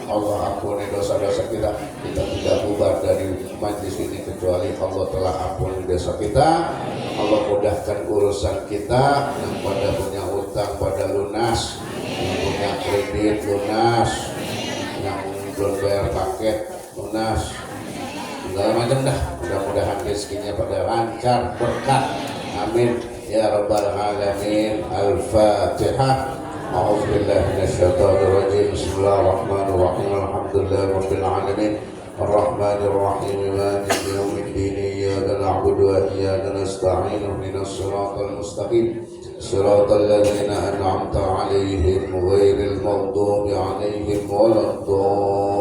Allah ampuni dosa-dosa kita. Kita tidak bubar dari majelis ini kecuali Allah telah ampuni dosa kita. Allah mudahkan urusan kita. Yang pada punya utang pada lunas, yang punya kredit lunas, yang belum bayar paket lunas, segala macam dah. Mudah-mudahan rezekinya pada lancar, berkah. Amin ya rabbal alamin. Al-Fatihah. A'udzu billahi minasyaitonir rajim. Bismillahirrahmanirrahim. Alhamdulillahirabbil alamin. Arrahmanir rahim. Maliki yaumiddin. Iyyaka na'budu wa iyyaka nasta'in. Ihdinas siratal mustaqim. Siratal ladzina an'amta 'alaihim ghairil maghdubi 'alaihim waladdallin.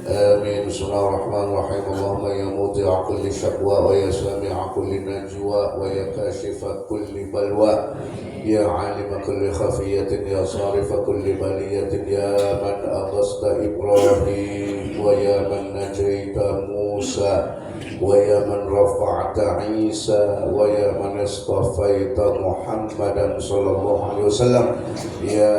آمين. بسم الله الرحمن الرحيم. اللهم يا موضع كل شكوى ويا سامع كل نجوى ويا كاشف كل بلوى يا عالم كل خفية يا صارف كل بلية يا من أغصت إبراهيم ويا من نجيت موسى ويا من رفعت عيسى ويا من اصطفيت محمدا صلى الله عليه وسلم يا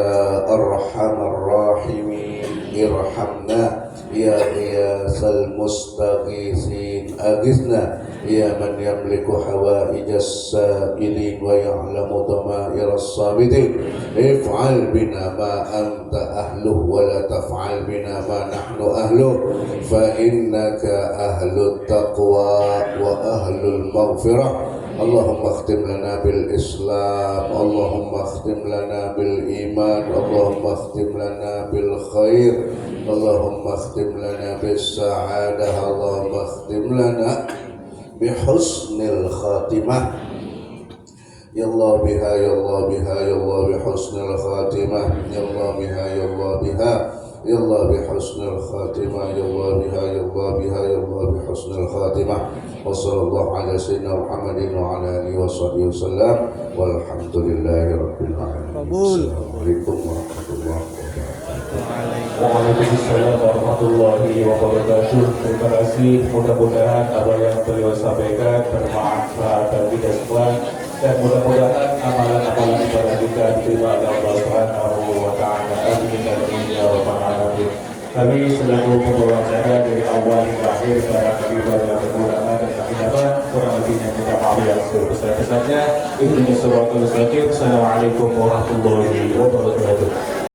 أرحم الراحمين ارحمنا يا غياث المستغيثين أغثنا يا من يملك حوائج السائلين ويعلم ضمائر الصامتين افعل بنا ما أنت أهله ولا تفعل بنا ما نحن أهله فإنك أهل التقوى وأهل المغفرة. اللهم اختم لنا بالإسلام. اللهم اختم لنا بالإيمان. اللهم اختم لنا بالخير. اللهم اختم لنا بالسعادة. اللهم اختم لنا بحسن الخاتمة. يا الله بها يا الله بها يا الله بحسن الخاتمة. يا الله بها يا الله بها يا الله بحسن الخاتمة. يا الله بها يا الله بها يا الله بحسن الخاتمة. وصلى الله على سيدنا محمد وعلى آله وصحبه وسلم والحمد لله رب العالمين. السلام عليكم ورحمة الله وبركاته. Waalaikumsalam warahmatullahi wabarakatuh. Terima kasih. Mudah-mudahan apa yang beliau sampaikan bermanfaat bagi kita semua, dan mudah-mudahan amalan-amalan ibadah kita diterima oleh Allah Subhanahu wa taala. Amin ya rabbal alamin. Kami selaku pembawa acara dari awal hingga akhir, barangkali banyak kekurangan dan kehilangan, kurang lebihnya minta maaf yang sebesar-besarnya. Ihdinas siratal mustaqim. Assalamualaikum warahmatullahi wabarakatuh.